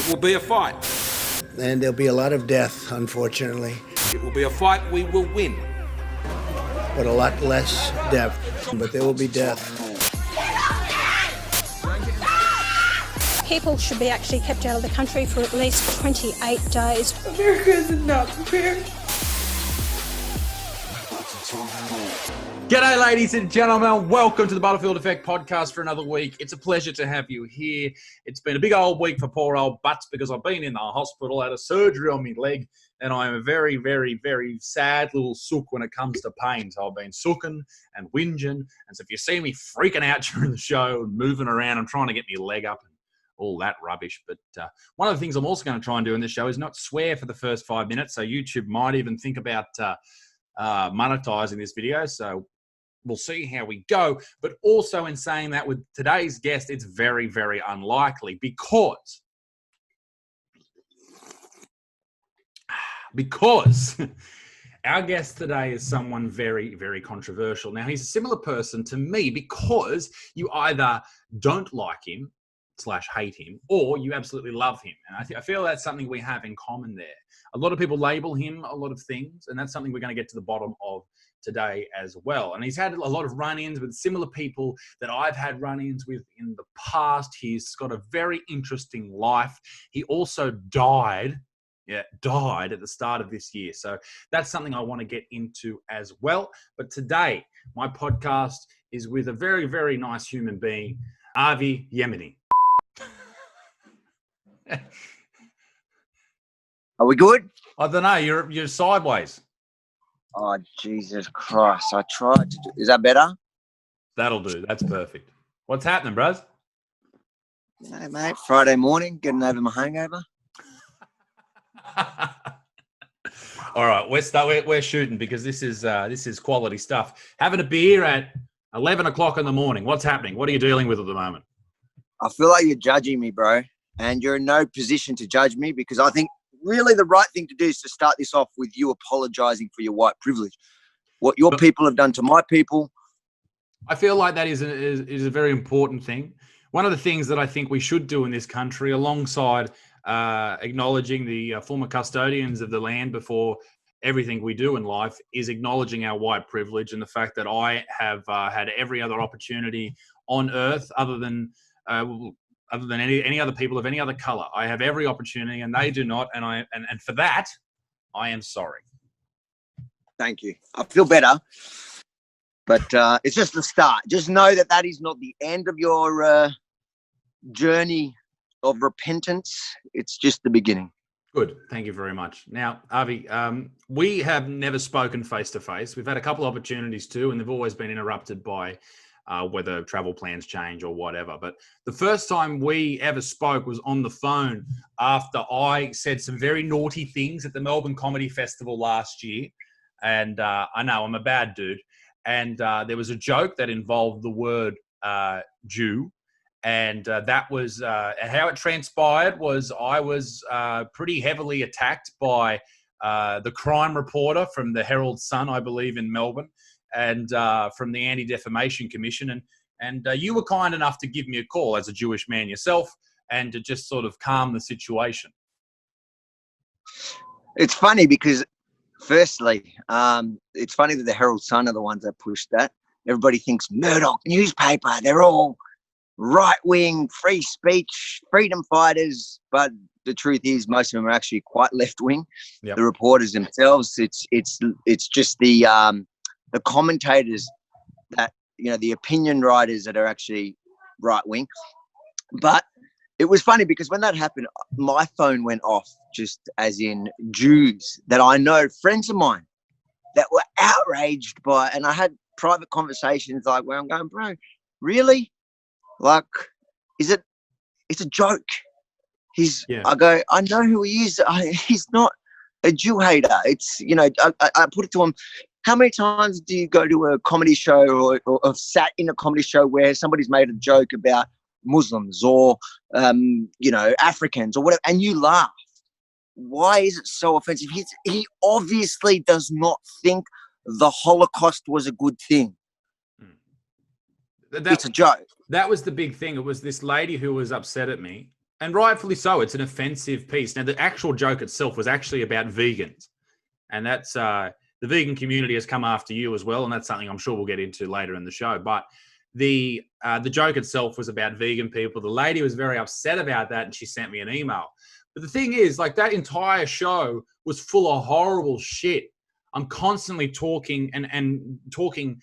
It will be a fight. And there'll be a lot of death, unfortunately. It will be a fight we will win. But a lot less death. But there will be death. People should be actually kept out of the country for at least 28 days. America is not prepared. G'day, ladies and gentlemen. Welcome to the Butterfield Effect podcast for another week. It's a pleasure to have you here. It's been a big old week for poor old Butts because I've been in the hospital, had a surgery on my leg, and I'm a very, very, very sad little sook when it comes to pain. So I've been sooking and whinging. And so if you see me freaking out during the show and moving around, I'm trying to get my leg up and all that rubbish. But one of the things I'm also going to try and do in this show is not swear for the first 5 minutes. So YouTube might even think about monetizing this video. So we'll see how we go. But also in saying that, with today's guest, it's very, very unlikely because our guest today is someone very, very controversial. Now, he's a similar person to me because you either don't like him / hate him, or you absolutely love him. And I feel that's something we have in common there. A lot of people label him a lot of things, and that's something we're going to get to the bottom of today as well. And he's had a lot of run-ins with similar people that I've had run-ins with in the past. He's got a very interesting life. He also died at the start of this year. So that's something I want to get into as well. But today, my podcast is with a very, very nice human being, Avi Yemini. Are we good? I don't know. You're sideways. Oh, Jesus Christ. I tried to do... Is that better? That'll do. That's perfect. What's happening, bros? No, mate. Friday morning, getting over my hangover. All right, we're shooting because this is quality stuff. Having a beer at 11 o'clock in the morning. What's happening? What are you dealing with at the moment? I feel like you're judging me, bro. And you're in no position to judge me because I think really the right thing to do is to start this off with you apologizing for your white privilege. What your people have done to my people. I feel like that is a very important thing. One of the things that I think we should do in this country, alongside acknowledging the former custodians of the land before everything we do in life, is acknowledging our white privilege and the fact that I have had every other opportunity on earth other than any other people of any other color. I have every opportunity and they do not. And for that, I am sorry. Thank you. I feel better, but it's just the start. Just know that that is not the end of your journey of repentance. It's just the beginning. Good. Thank you very much. Now, Avi, we have never spoken face to face. We've had a couple of opportunities too, and they've always been interrupted by whether travel plans change or whatever. But the first time we ever spoke was on the phone after I said some very naughty things at the Melbourne Comedy Festival last year. And I know I'm a bad dude. And there was a joke that involved the word Jew. And that was how it transpired. Was I was pretty heavily attacked by the crime reporter from the Herald Sun, I believe, in Melbourne, and from the Anti-Defamation Commission. And you were kind enough to give me a call as a Jewish man yourself and to just sort of calm the situation. It's funny because, firstly, it's funny that the Herald Sun are the ones that pushed that. Everybody thinks Murdoch newspaper, they're all right-wing, free speech, freedom fighters, but the truth is most of them are actually quite left-wing. Yep. The reporters themselves, it's just the commentators that, the opinion writers that are actually right-wing. But it was funny because when that happened, my phone went off, just as in Jews that I know, friends of mine that were outraged by, and I had private conversations like where I'm going, bro, really? Like, it's a joke. I go, I know who he is. He's not a Jew hater. It's, I put it to him, how many times do you go to a comedy show or sat in a comedy show where somebody's made a joke about Muslims or, Africans or whatever, and you laugh? Why is it so offensive? He obviously does not think the Holocaust was a good thing. It's a joke. That was the big thing. It was this lady who was upset at me And rightfully so. It's an offensive piece. Now, the actual joke itself was actually about vegans. And that's the vegan community has come after you as well. And that's something I'm sure we'll get into later in the show. But the joke itself was about vegan people. The lady was very upset about that, and she sent me an email. But the thing is, like, that entire show was full of horrible shit. I'm constantly talking and talking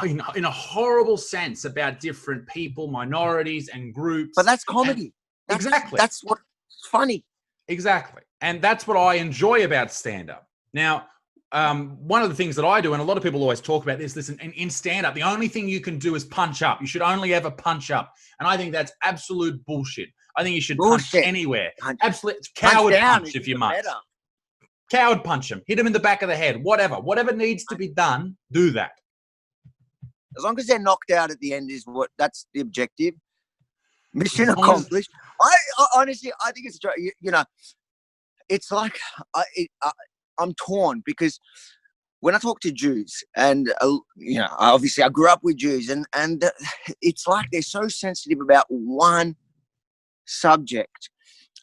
in a horrible sense about different people, minorities, and groups. But that's comedy. Exactly. That's what's funny. Exactly. And that's what I enjoy about stand-up. Now, one of the things that I do, and a lot of people always talk about this, listen, in stand-up, the only thing you can do is punch up. You should only ever punch up. And I think that's absolute bullshit. I think you should punch anywhere. Absolute coward punch if you must. Coward punch him. Hit him in the back of the head. Whatever needs to be done, do that. As long as they're knocked out at the end that's the objective. Mission accomplished. I honestly, I think it's, you know, it's like I'm torn because when I talk to Jews, and you know, obviously I grew up with Jews, and it's like they're so sensitive about one subject,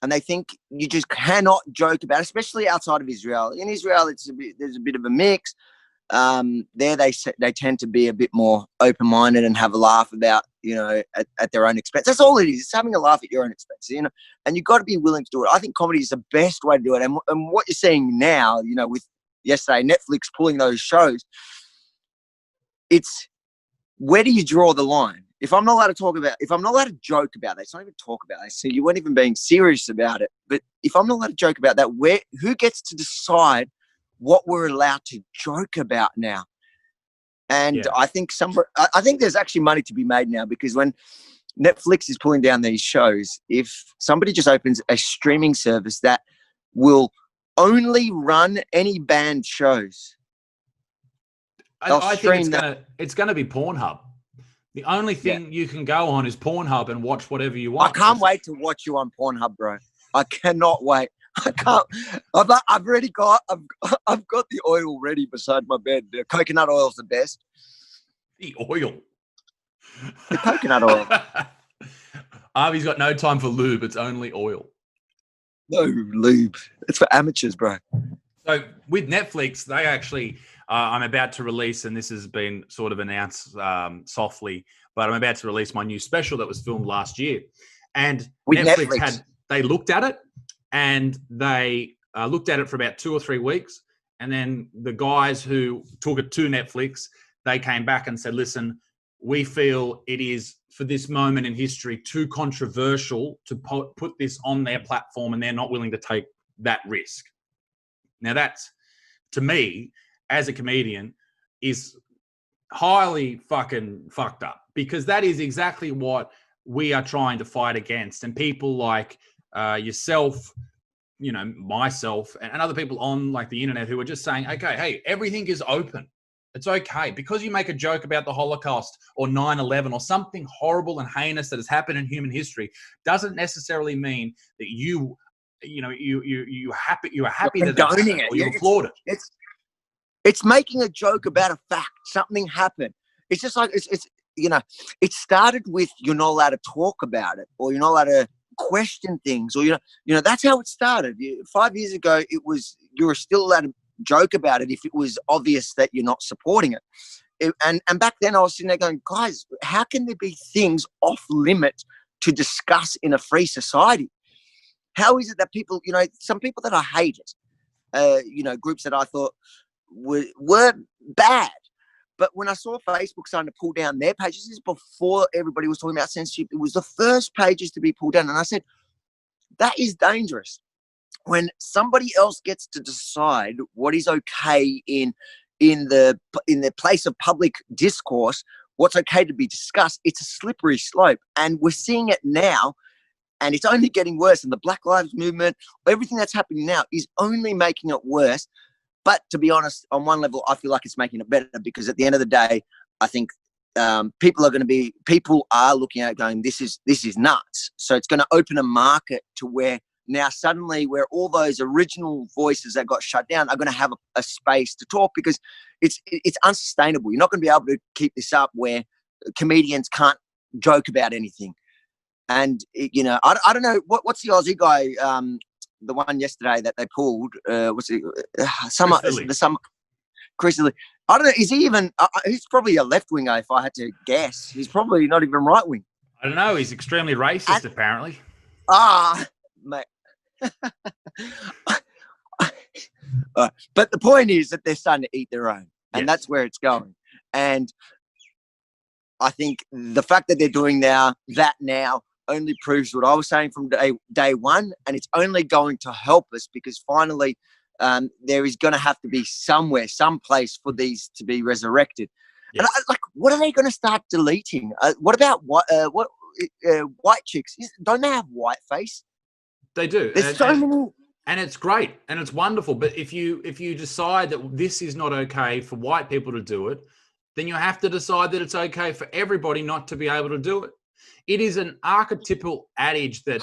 and they think you just cannot joke about it, especially outside of Israel. In Israel, there's a bit of a mix. There they tend to be a bit more open-minded and have a laugh about, you know, at their own expense. That's all it is. It's having a laugh at your own expense, you know, and you've got to be willing to do it. I think comedy is the best way to do it. And what you're seeing now, you know, with yesterday, Netflix pulling those shows, it's where do you draw the line? If I'm not allowed to joke about that, it's not even talk about it. So you weren't even being serious about it. But if I'm not allowed to joke about that, who gets to decide what we're allowed to joke about now? And yeah. I think there's actually money to be made now, because when Netflix is pulling down these shows, if somebody just opens a streaming service that will only run any banned shows, I think it's going to be Pornhub. The only thing you can go on is Pornhub and watch whatever you want. I can't wait to watch you on Pornhub, bro. I cannot wait. I can't. I've already got. I've got the oil ready beside my bed. The coconut oil is the best. The oil. The coconut oil. Avi's got no time for lube. It's only oil. No lube. It's for amateurs, bro. So with Netflix, they actually, I'm about to release, and this has been sort of announced softly, but I'm about to release my new special that was filmed last year. And with Netflix they looked at it. And they looked at it for about 2 or 3 weeks. And then the guys who took it to Netflix, they came back and said, listen, we feel it is, for this moment in history, too controversial to put this on their platform, and they're not willing to take that risk. Now that's, to me, as a comedian, is highly fucking fucked up, because that is exactly what we are trying to fight against. And people like yourself, you know, myself, and other people on like the internet who are just saying, okay, hey, everything is open. It's okay. Because you make a joke about the Holocaust or 9/11 or something horrible and heinous that has happened in human history doesn't necessarily mean that you are happy that that's happened, or you applaud it. It's making a joke about a fact. Something happened. It's just like it's you know, it started with you're not allowed to talk about it, or you're not allowed to question things, or you know that's how it started. 5 years ago, it was you were still allowed to joke about it if it was obvious that you're not supporting it. And back then, I was sitting there going, guys, how can there be things off limit to discuss in a free society? How is it that people, you know, some people that I hated, you know, groups that I thought were bad. But when I saw Facebook starting to pull down their pages, this is before everybody was talking about censorship, it was the first pages to be pulled down. And I said, that is dangerous. When somebody else gets to decide what is okay in the place of public discourse, what's okay to be discussed, it's a slippery slope. And we're seeing it now, and it's only getting worse. And the Black Lives Movement, everything that's happening now is only making it worse. But to be honest, on one level, I feel like it's making it better, because at the end of the day, I think people are looking at it going, this is nuts. So it's going to open a market to where now suddenly where all those original voices that got shut down are going to have a space to talk, because it's unsustainable. You're not going to be able to keep this up where comedians can't joke about anything. And I don't know what's the Aussie guy, the one yesterday that they pulled. What's it? Chris Lilly. I don't know. Is he even? He's probably a left winger. If I had to guess, he's probably not even right wing. I don't know. He's extremely racist, apparently. Mate. But the point is that they're starting to eat their own, and that's where it's going. And I think the fact that they're doing that now only proves what I was saying from day one, and it's only going to help us because finally there is going to have to be some place for these to be resurrected. Yes. And what are they going to start deleting? What about white chicks? Don't they have white face? They do. There's so many. And it's great and it's wonderful. But if you decide that this is not okay for white people to do it, then you have to decide that it's okay for everybody not to be able to do it. It is an archetypal adage that,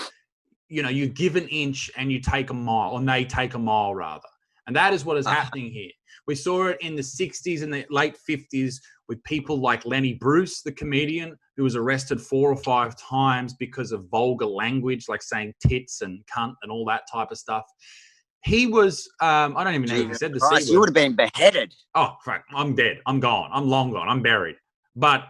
you give an inch and you take a mile, or they take a mile rather. And that is what is happening here. We saw it in the 60s and the late 50s with people like Lenny Bruce, the comedian, who was arrested 4 or 5 times because of vulgar language, like saying tits and cunt and all that type of stuff. He was, I don't even know if he said the C word. You would have been beheaded. Oh, fuck, I'm dead. I'm gone. I'm long gone. I'm buried. But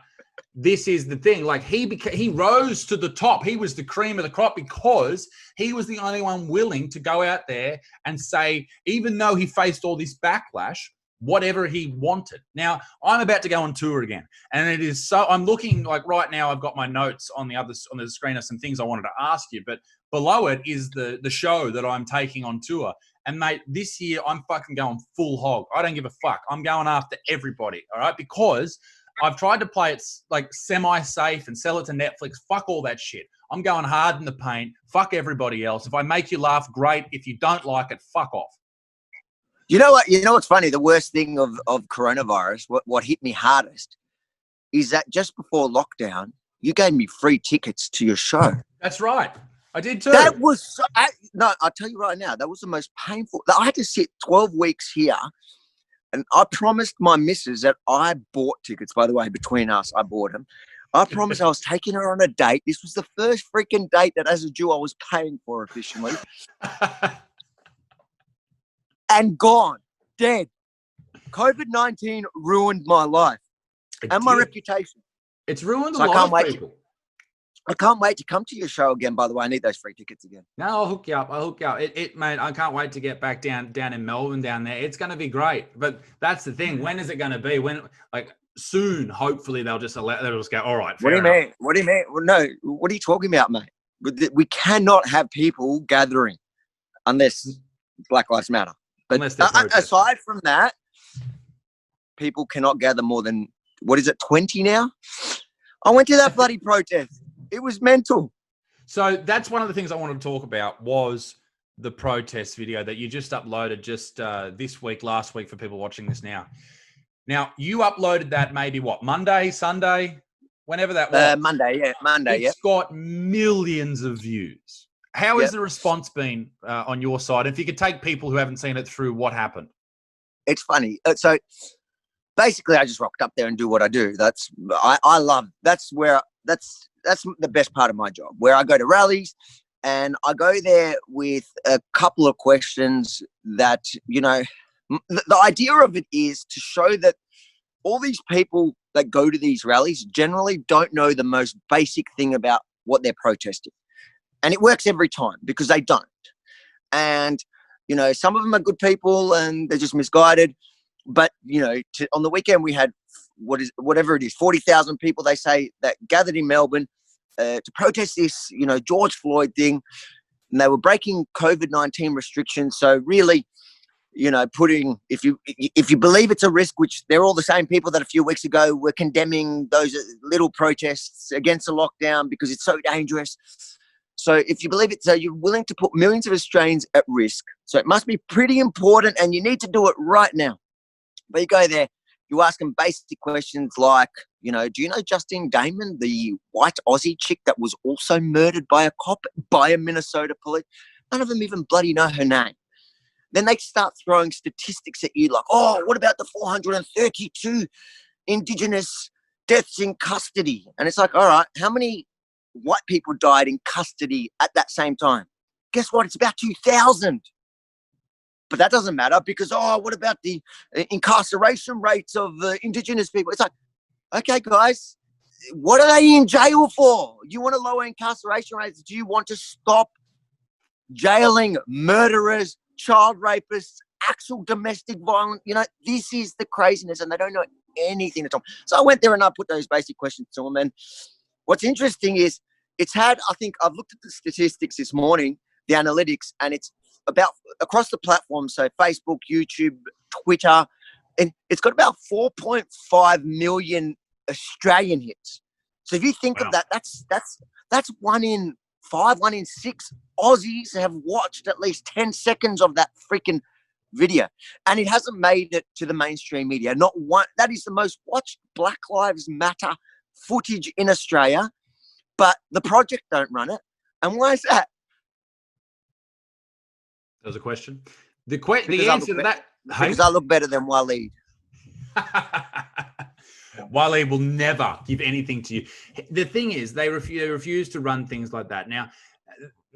this is the thing. Like he rose to the top. He was the cream of the crop because he was the only one willing to go out there and say, even though he faced all this backlash, whatever he wanted. Now, I'm about to go on tour again. And it is so, I'm looking like right now, I've got my notes on the screen of some things I wanted to ask you, but below it is the show that I'm taking on tour. And mate, this year I'm fucking going full hog. I don't give a fuck. I'm going after everybody. All right. Because I've tried to play it like semi-safe and sell it to Netflix. Fuck all that shit. I'm going hard in the paint. Fuck everybody else. If I make you laugh, great. If you don't like it, fuck off. You know what? You know what's funny? The worst thing of coronavirus, what hit me hardest, is that just before lockdown, you gave me free tickets to your show. That's right. I did too. That was I'll tell you right now, that was the most painful. I had to sit 12 weeks here, and I promised my missus that I bought tickets. By the way, between us, I bought them. I promised I was taking her on a date. This was the first freaking date that, as a Jew, I was paying for officially. And gone, dead. COVID-19 ruined my life and my reputation. It's ruined a lot of people. I can't wait to come to your show again, by the way. I need those free tickets again. No, I'll hook you up. Mate, I can't wait to get back down in Melbourne down there. It's going to be great. But that's the thing. When is it going to be? Soon, hopefully they'll just go, all right, What do you mean? What do you mean? Well, no, what are you talking about, mate? We cannot have people gathering unless Black Lives Matter. But aside from that, people cannot gather more than, 20 now? I went to that bloody protest. It was mental. So that's one of the things I wanted to talk about was the protest video that you just uploaded this week, last week for people watching this now. Now, you uploaded that maybe Monday, Sunday, whenever that was? Monday, yeah. It's got millions of views. How has the response been on your side? If you could take people who haven't seen it through what happened. It's funny. So basically I just rocked up there and do what I do. That's the best part of my job, where I go to rallies and I go there with a couple of questions that, the idea of it is to show that all these people that go to these rallies generally don't know the most basic thing about what they're protesting. And it works every time because they don't. And, some of them are good people and they're just misguided. But, on the weekend we had whatever it is, 40,000 people, they say, that gathered in Melbourne to protest this, George Floyd thing. And they were breaking COVID-19 restrictions. So really, putting, if you believe it's a risk, which they're all the same people that a few weeks ago were condemning those little protests against the lockdown because it's so dangerous. So if you believe it, so you're willing to put millions of Australians at risk. So it must be pretty important and you need to do it right now. But you go there, you ask them basic questions like, do you know Justine Damon, the white Aussie chick that was also murdered by a cop, by a Minnesota police? None of them even bloody know her name. Then they start throwing statistics at you like, oh, what about the 432 Indigenous deaths in custody? And it's like, all right, how many white people died in custody at that same time. Guess what? It's about 2,000. But that doesn't matter because, what about the incarceration rates of Indigenous people? It's like, okay, guys, what are they in jail for? You want to lower incarceration rates? Do you want to stop jailing murderers, child rapists, actual domestic violence? This is the craziness, and they don't know anything at all. So I went there and I put those basic questions to them. And what's interesting is I've looked at the statistics this morning, the analytics, and it's about across the platform, so Facebook, YouTube, Twitter, and it's got about 4.5 million Australian hits. So if you think of that, that's 1 in 5, 1 in 6 Aussies have watched at least 10 seconds of that freaking video, and it hasn't made it to the mainstream media. Not one. That is the most watched Black Lives Matter footage in Australia, but the project don't run it. And why is that? There's a question. The answer to that, because I look better than Waleed. Waleed will never give anything to you. The thing is, they refuse to run things like that. Now,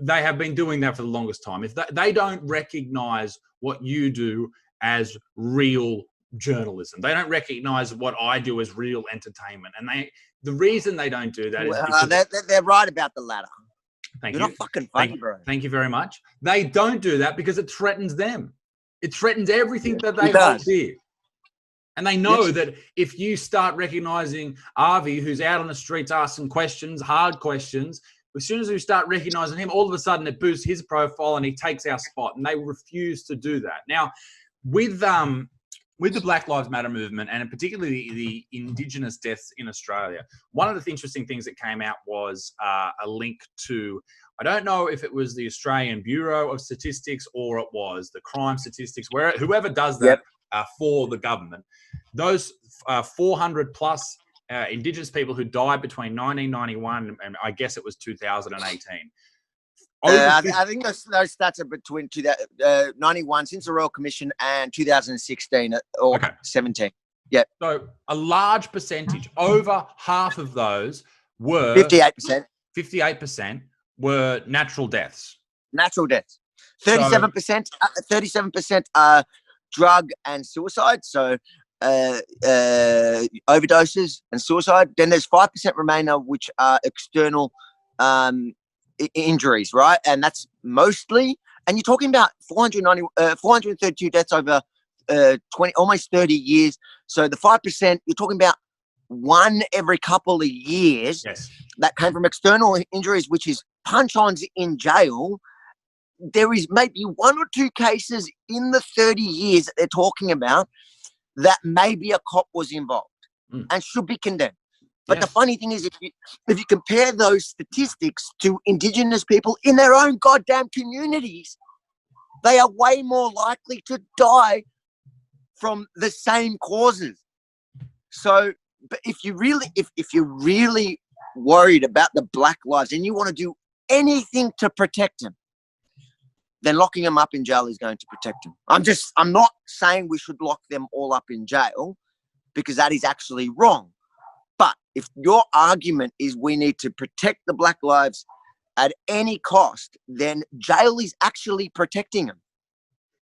they have been doing that for the longest time. If they don't recognize what you do as real journalism, they don't recognize what I do as real entertainment, and the reason they don't do that is because they're right about the latter. Thank You're you. not fucking funny, bro. Thank you very much. They don't do that because it threatens them. It threatens everything that they hold dear. And they know that if you start recognizing Avi, who's out on the streets asking questions, hard questions, as soon as we start recognizing him, all of a sudden it boosts his profile and he takes our spot. And they refuse to do that. Now, with the Black Lives Matter movement, and particularly the Indigenous deaths in Australia, one of the interesting things that came out was a link to, I don't know if it was the Australian Bureau of Statistics or it was the crime statistics, whoever does that for the government, those 400 plus Indigenous people who died between 1991 and I guess it was 2018. I think those stats are between 91 since the Royal Commission and 2016 or 17. Yeah. So a large percentage, over half of those were 58%. 58% were natural deaths. Natural deaths. 37%. 37% are drug and suicide. So overdoses and suicide. Then there's 5% remainder which are external injuries, right? And that's mostly, and you're talking about 432 deaths over almost 30 years. So the 5%, you're talking about one every couple of years that came from external injuries, which is punch-ons in jail. There is maybe 1 or 2 cases in the 30 years that they're talking about that maybe a cop was involved and should be condemned. But the funny thing is, if you compare those statistics to Indigenous people in their own goddamn communities, they are way more likely to die from the same causes. So, but if you're really worried about the Black lives and you want to do anything to protect them, then locking them up in jail is going to protect them. I'm not saying we should lock them all up in jail because that is actually wrong. But if your argument is we need to protect the Black lives at any cost, then jail is actually protecting them.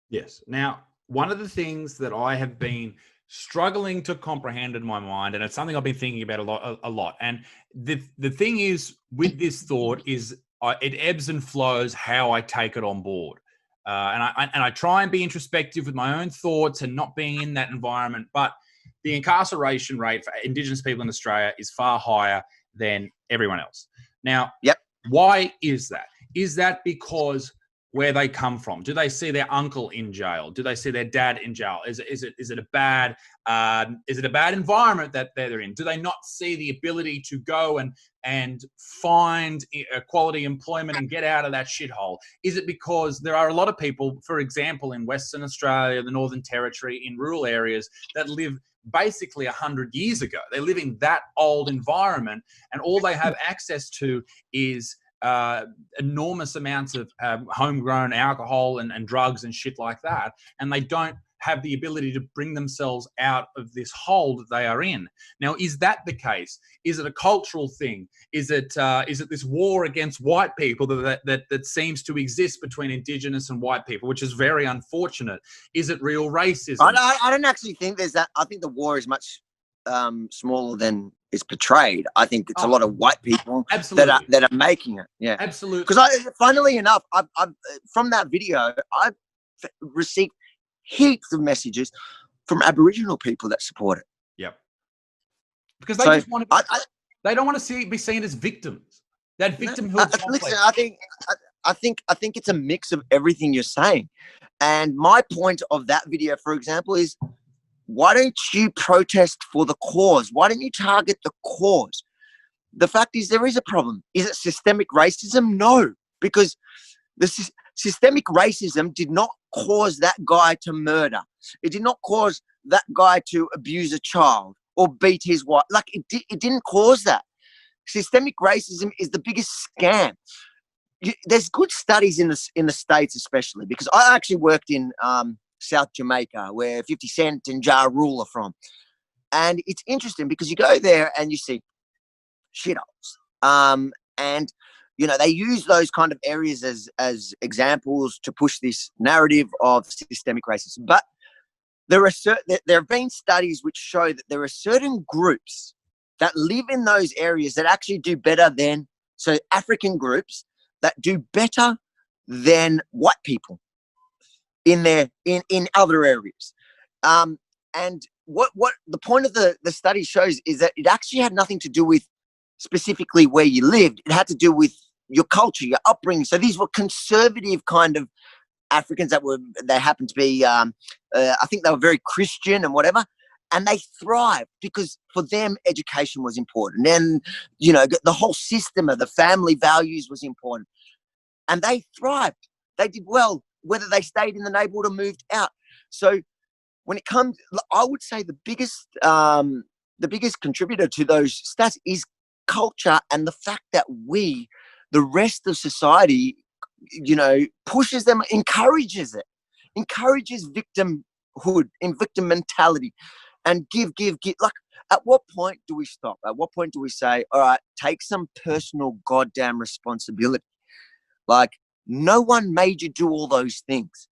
Yes. Now, one of the things that I have been struggling to comprehend in my mind, and it's something I've been thinking about a lot. And the thing is with this thought is it ebbs and flows how I take it on board. And I try and be introspective with my own thoughts and not being in that environment. But the incarceration rate for Indigenous people in Australia is far higher than everyone else. Now, why is that? Is that because where they come from? Do they see their uncle in jail? Do they see their dad in jail? Is it a bad environment that they're in? Do they not see the ability to go and find a quality employment and get out of that shithole? Is it because there are a lot of people, for example, in Western Australia, the Northern Territory, in rural areas that live basically 100 years ago? They live in that old environment and all they have access to is enormous amounts of homegrown alcohol and drugs and shit like that. And they don't have the ability to bring themselves out of this hole that they are in. Now, is that the case? Is it a cultural thing? Is it this war against white people that seems to exist between Indigenous and white people, which is very unfortunate? Is it real racism? I don't actually think there's that. I think the war is much smaller than it's portrayed. I think it's a lot of white people that are making it. Yeah, absolutely. Because funnily enough, I've from that video, I've received heaps of messages from Aboriginal people that support it. Yep. Because they just want to. They don't want to be seen as victims. That victimhood. Listen, I think it's a mix of everything you're saying, and my point of that video, for example, is, why don't you protest for the cause? Why don't you target the cause? The fact is, there is a problem. Is it systemic racism? No, because the systemic racism did not cause that guy to murder. It did not cause that guy to abuse a child or beat his wife. Like, it didn't cause that. Systemic racism is the biggest scam. There's good studies in the States, especially because I actually worked in South Jamaica, where 50 Cent and Ja Rule are from. And it's interesting because you go there and you see shitholes. And, you know, they use those kind of areas as examples to push this narrative of systemic racism. But there have been studies which show that there are certain groups that live in those areas that actually do better than, so African groups that do better than white people in other areas. And what the point of the study shows is that it actually had nothing to do with specifically where you lived. It had to do with your culture, your upbringing. So these were conservative kind of Africans they happened to be, I think they were very Christian and whatever. And they thrived because for them, education was important. And, you know, the whole system of the family values was important. And they thrived. They did well, whether they stayed in the neighborhood or moved out. So when it comes, I would say the biggest contributor to those stats is culture, and the fact that the rest of society, you know, pushes them, encourages victimhood and victim mentality, and give. Like, at what point do we stop? At what point do we say, all right, take some personal goddamn responsibility? Like, no one made you do all those things.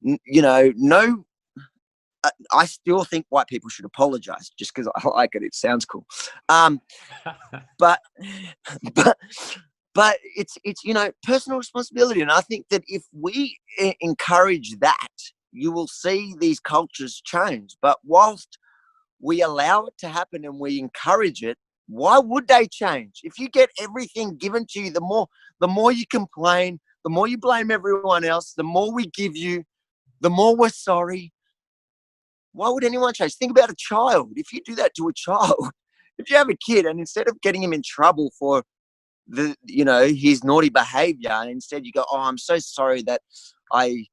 You know, no. I still think white people should apologize just because I like it. It sounds cool. But it's, you know, personal responsibility. And I think that if we encourage that, you will see these cultures change. But whilst we allow it to happen and we encourage it, why would they change? If you get everything given to you, the more you complain, the more you blame everyone else, the more we give you, the more we're sorry. Why would anyone change? Think about a child. If you do that to a child, if you have a kid and instead of getting him in trouble for his naughty behavior, and instead you go, oh, I'm so sorry that I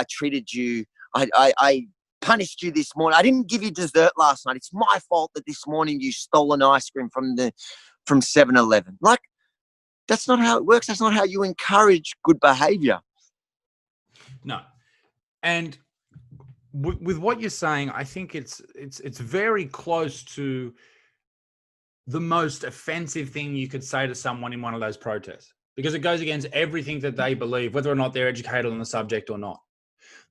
treated you, I punished you this morning. I didn't give you dessert last night. It's my fault that this morning you stole an ice cream from 7-Eleven. Like, that's not how it works. That's not how you encourage good behavior. No. And with what you're saying, I think it's very close to the most offensive thing you could say to someone in one of those protests, because it goes against everything that they believe, whether or not they're educated on the subject or not.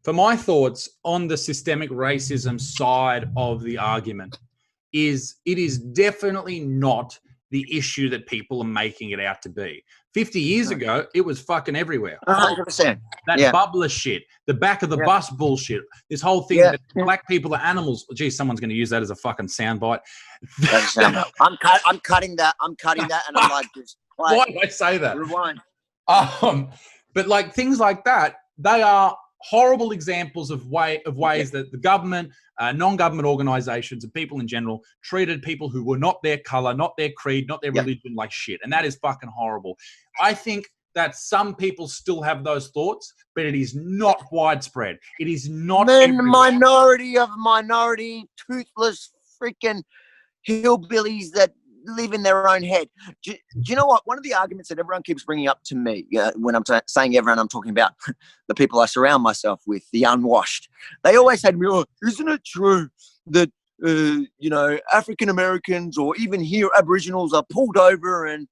For my thoughts on the systemic racism side of the argument is it is definitely not the issue that people are making it out to be. 50 years ago, it was fucking everywhere. 100%. That bubbler shit, the back of the bus bullshit, this whole thing that black people are animals. Geez, someone's going to use that as a fucking soundbite. I'm cutting that. And I'm like, just why did I say that? Rewind. But like things like that, they are horrible examples of ways that the government, non-government organizations, and people in general treated people who were not their color, not their creed, not their religion like shit. And that is fucking horrible. I think that some people still have those thoughts, but it is not widespread. It is not minority, toothless freaking hillbillies that live in their own head. Do you know what? One of the arguments that everyone keeps bringing up to me when I'm saying everyone, I'm talking about the people I surround myself with, the unwashed. They always say to me, "Oh, isn't it true that African Americans or even here Aboriginals are pulled over and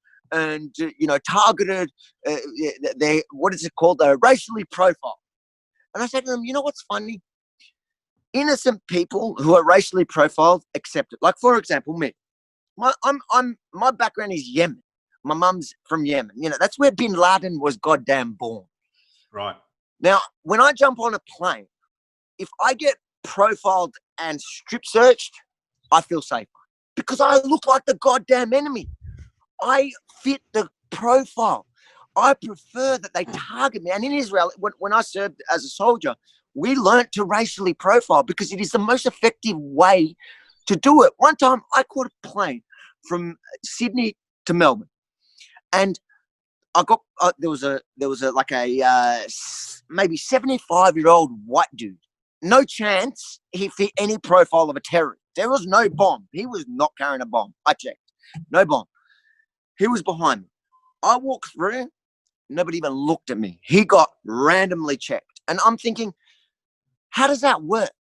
targeted? They what is it called? They're racially profiled." And I said to them, "You know what's funny? Innocent people who are racially profiled accept it. Like, for example, me. My background is Yemen. My mum's from Yemen. That's where Bin Laden was goddamn born. Right. Now, when I jump on a plane, if I get profiled and strip searched, I feel safer because I look like the goddamn enemy. I fit the profile. I prefer that they target me. And in Israel, when I served as a soldier, we learned to racially profile because it is the most effective way to do it. One time I caught a plane from Sydney to Melbourne, and I got there was a maybe 75-year-old white dude. No chance he fit any profile of a terrorist. There was no bomb. He was not carrying a bomb. I checked. No bomb. He was behind me. I walked through. Nobody even looked at me. He got randomly checked. And I'm thinking, how does that work?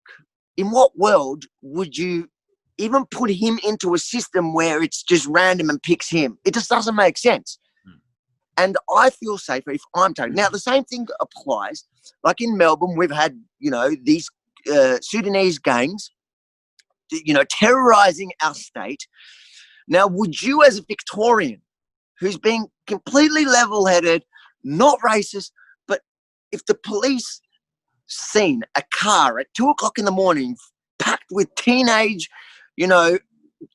In what world would you even put him into a system where it's just random and picks him? It just doesn't make sense. And I feel safer if I'm taken. Now, the same thing applies. Like in Melbourne, we've had, these Sudanese gangs, terrorizing our state. Now, would you as a Victorian who's being completely level-headed, not racist, but if the police seen a car at 2:00 in the morning packed with teenage,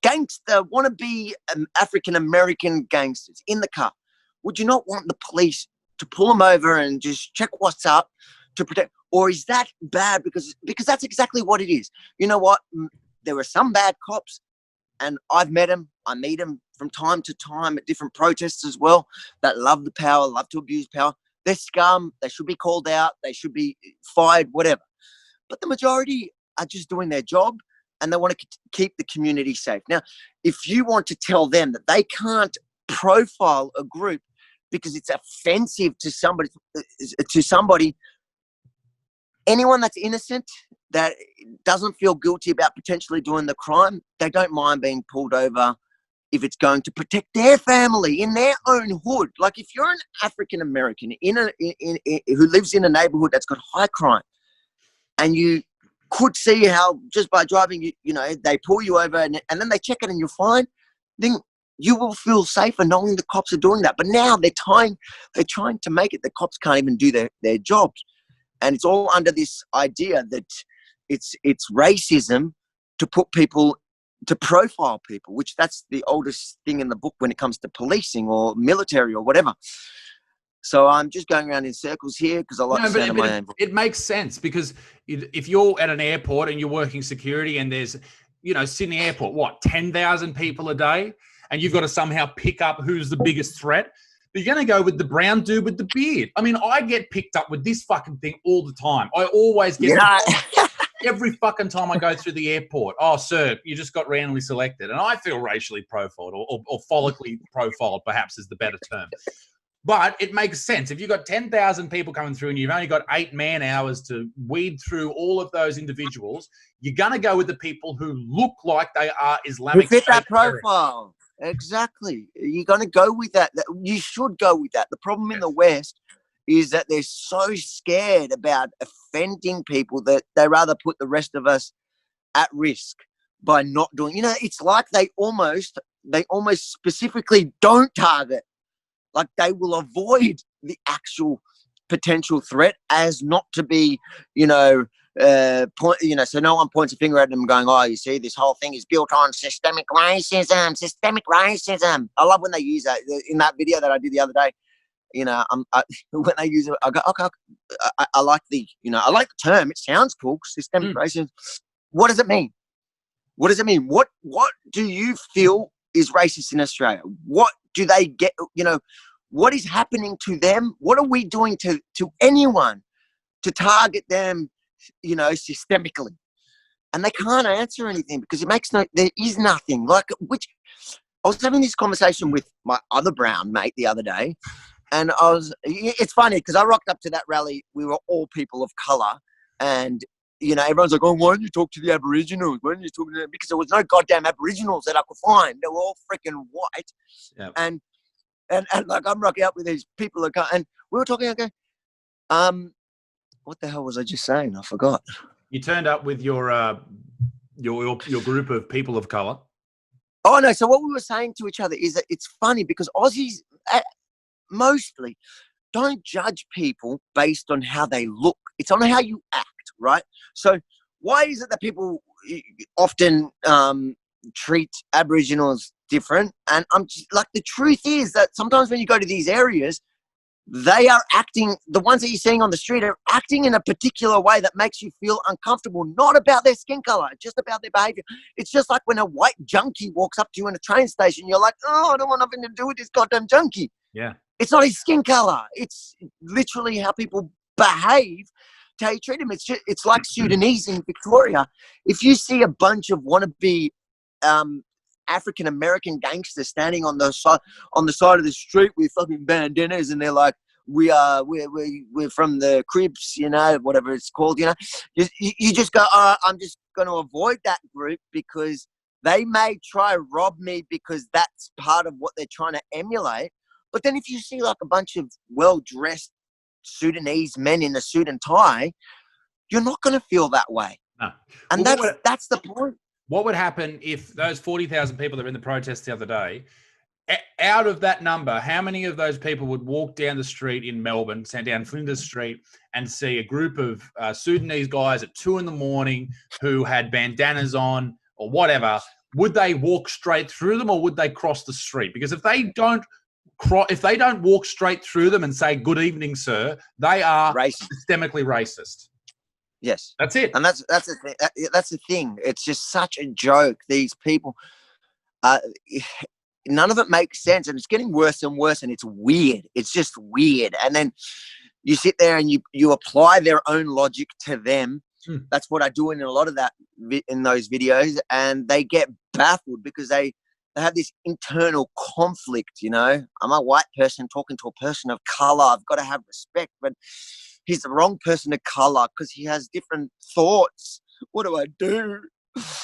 gangster, wannabe African-American gangsters in the car, would you not want the police to pull them over and just check what's up to protect? Or is that bad? Because that's exactly what it is. You know what? There are some bad cops, and I've met them. I meet them from time to time at different protests as well, that love the power, love to abuse power. They're scum. They should be called out. They should be fired, whatever. But the majority are just doing their job, and they want to keep the community safe. Now, if you want to tell them that they can't profile a group because it's offensive to somebody, anyone that's innocent, that doesn't feel guilty about potentially doing the crime, they don't mind being pulled over if it's going to protect their family in their own hood. Like if you're an African American who lives in a neighborhood that's got high crime, and you could see how just by driving, they pull you over and then they check it and you're fine, then you will feel safer knowing the cops are doing that. But now they're trying to make it the cops can't even do their jobs. And it's all under this idea that it's racism to put people, to profile people, which that's the oldest thing in the book when it comes to policing or military or whatever. So I'm just going around in circles here because I like the sound of my own book. It makes sense because if you're at an airport and you're working security and there's, Sydney Airport, 10,000 people a day, and you've got to somehow pick up who's the biggest threat, you're going to go with the brown dude with the beard. I mean, I get picked up with this fucking thing all the time. I always get every fucking time I go through the airport. "Oh, sir, you just got randomly selected." And I feel racially profiled or follically profiled, perhaps is the better term. But it makes sense. If you've got 10,000 people coming through and you've only got 8 man-hours to weed through all of those individuals, you're going to go with the people who look like they are Islamic State. Fit that terrorists. profile. Exactly. You're going to go with that. You should go with that. The problem in the West is that they're so scared about offending people that they rather put the rest of us at risk by not doing. It's like they almost specifically don't target. Like they will avoid the actual potential threat as not to be, so no one points a finger at them going, "Oh, you see, this whole thing is built on systemic racism. I love when they use that in that video that I did the other day. When they use it, I go, okay, I like the term. It sounds cool, systemic racism. What does it mean? What does it mean? What do you feel is racist in Australia? What do they get? What is happening to them? What are we doing to anyone to target them, systemically? And they can't answer anything because there is nothing. Like I was having this conversation with my other brown mate the other day, and it's funny because I rocked up to that rally. We were all people of color, and everyone's like, "Oh, why don't you talk to the Aboriginals? Why don't you talk to them?" Because there was no goddamn Aboriginals that I could find. They were all freaking white, Yep. and like I'm rocking up with these people and we were talking. I go, what the hell was I just saying? I forgot. You turned up with your group of people of color. Oh no! So what we were saying to each other is that it's funny because Aussies mostly don't judge people based on how they look. It's on how you act, right? So why is it that people often treat Aboriginals different? And I'm just like, the truth is that sometimes when you go to these areas, they are acting, the ones that you're seeing on the street are acting in a particular way that makes you feel uncomfortable, not about their skin color, just about their behavior. It's just like when a white junkie walks up to you in a train station, you're like, oh, I don't want nothing to do with this goddamn junkie. Yeah. It's not his skin color. It's literally how people behave to how you treat him. It's like Sudanese in Victoria. If you see a bunch of wannabe African American gangsters standing on the side of the street with fucking bandanas, and they're like, we're from the Cribs, whatever it's called, you just go, I'm just going to avoid that group because they may try rob me because that's part of what they're trying to emulate. But then if you see like a bunch of well-dressed Sudanese men in a suit and tie, you're not going to feel that way. No. And Well, that's the point. What would happen if those 40,000 people that were in the protest the other day, out of that number, how many of those people would walk down the street in Melbourne, down Flinders Street, and see a group of Sudanese guys at 2 a.m. who had bandanas on or whatever? Would they walk straight through them, or would they cross the street? Because if they don't walk straight through them and say, "Good evening, sir," they are systemically racist. Yes, that's it, and that's the thing. That's the thing. It's just such a joke. These people, none of it makes sense, and it's getting worse and worse. And it's weird. It's just weird. And then you sit there and you apply their own logic to them. That's what I do in a lot of that in those videos, and they get baffled because they have this internal conflict. I'm a white person talking to a person of color. I've got to have respect, but he's the wrong person of color because he has different thoughts. What do I do?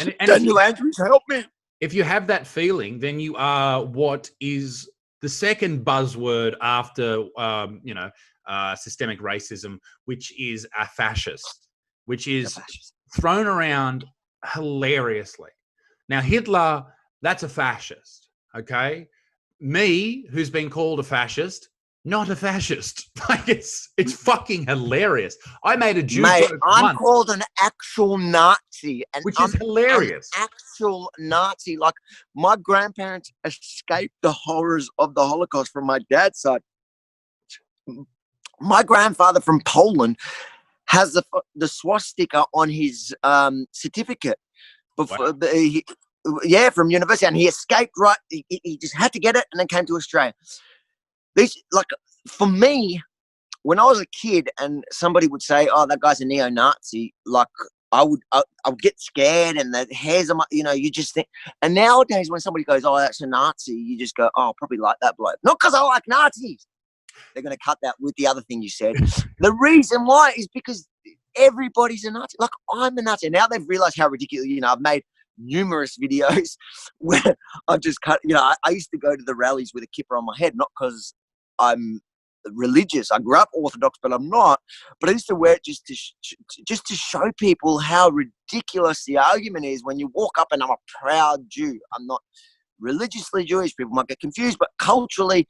And Daniel Andrews, help me. If you have that feeling, then you are what is the second buzzword after, systemic racism, which is a fascist, which is thrown around hilariously. Now, Hitler, that's a fascist, okay? Me, who's been called a fascist, not a fascist. Like it's fucking hilarious. I made a Jew joke I'm once, called an actual Nazi, which is hilarious. An actual Nazi. Like my grandparents escaped the horrors of the Holocaust from my dad's side. My grandfather from Poland has the swastika on his certificate before from university, and he escaped. Right, he just had to get it, and then came to Australia. For me, when I was a kid and somebody would say, "Oh, that guy's a neo-Nazi," like I would get scared, and the hairs on my, you just think. And nowadays, when somebody goes, "Oh, that's a Nazi," you just go, "Oh, I probably like that bloke." Not because I like Nazis. They're going to cut that with the other thing you said. The reason why is because everybody's a Nazi. Like I'm a Nazi. Now they've realized how ridiculous. I've made numerous videos where I've just cut. I used to go to the rallies with a kipper on my head, not because I'm religious. I grew up Orthodox, but I'm not. But I used to wear it just to show people how ridiculous the argument is when you walk up and I'm a proud Jew. I'm not religiously Jewish. People might get confused, but culturally,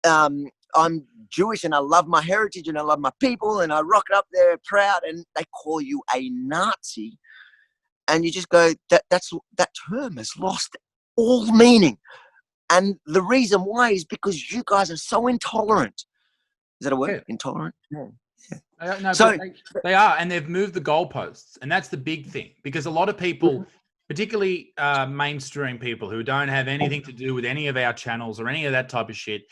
I'm Jewish and I love my heritage and I love my people and I rock up there proud, and they call you a Nazi. And you just go, that term has lost all meaning. And the reason why is because you guys are so intolerant. Is that a word? Yeah. Intolerant? Yeah. No, so they are, and they've moved the goalposts, and that's the big thing. Because a lot of people, particularly mainstream people who don't have anything to do with any of our channels or any of that type of shit,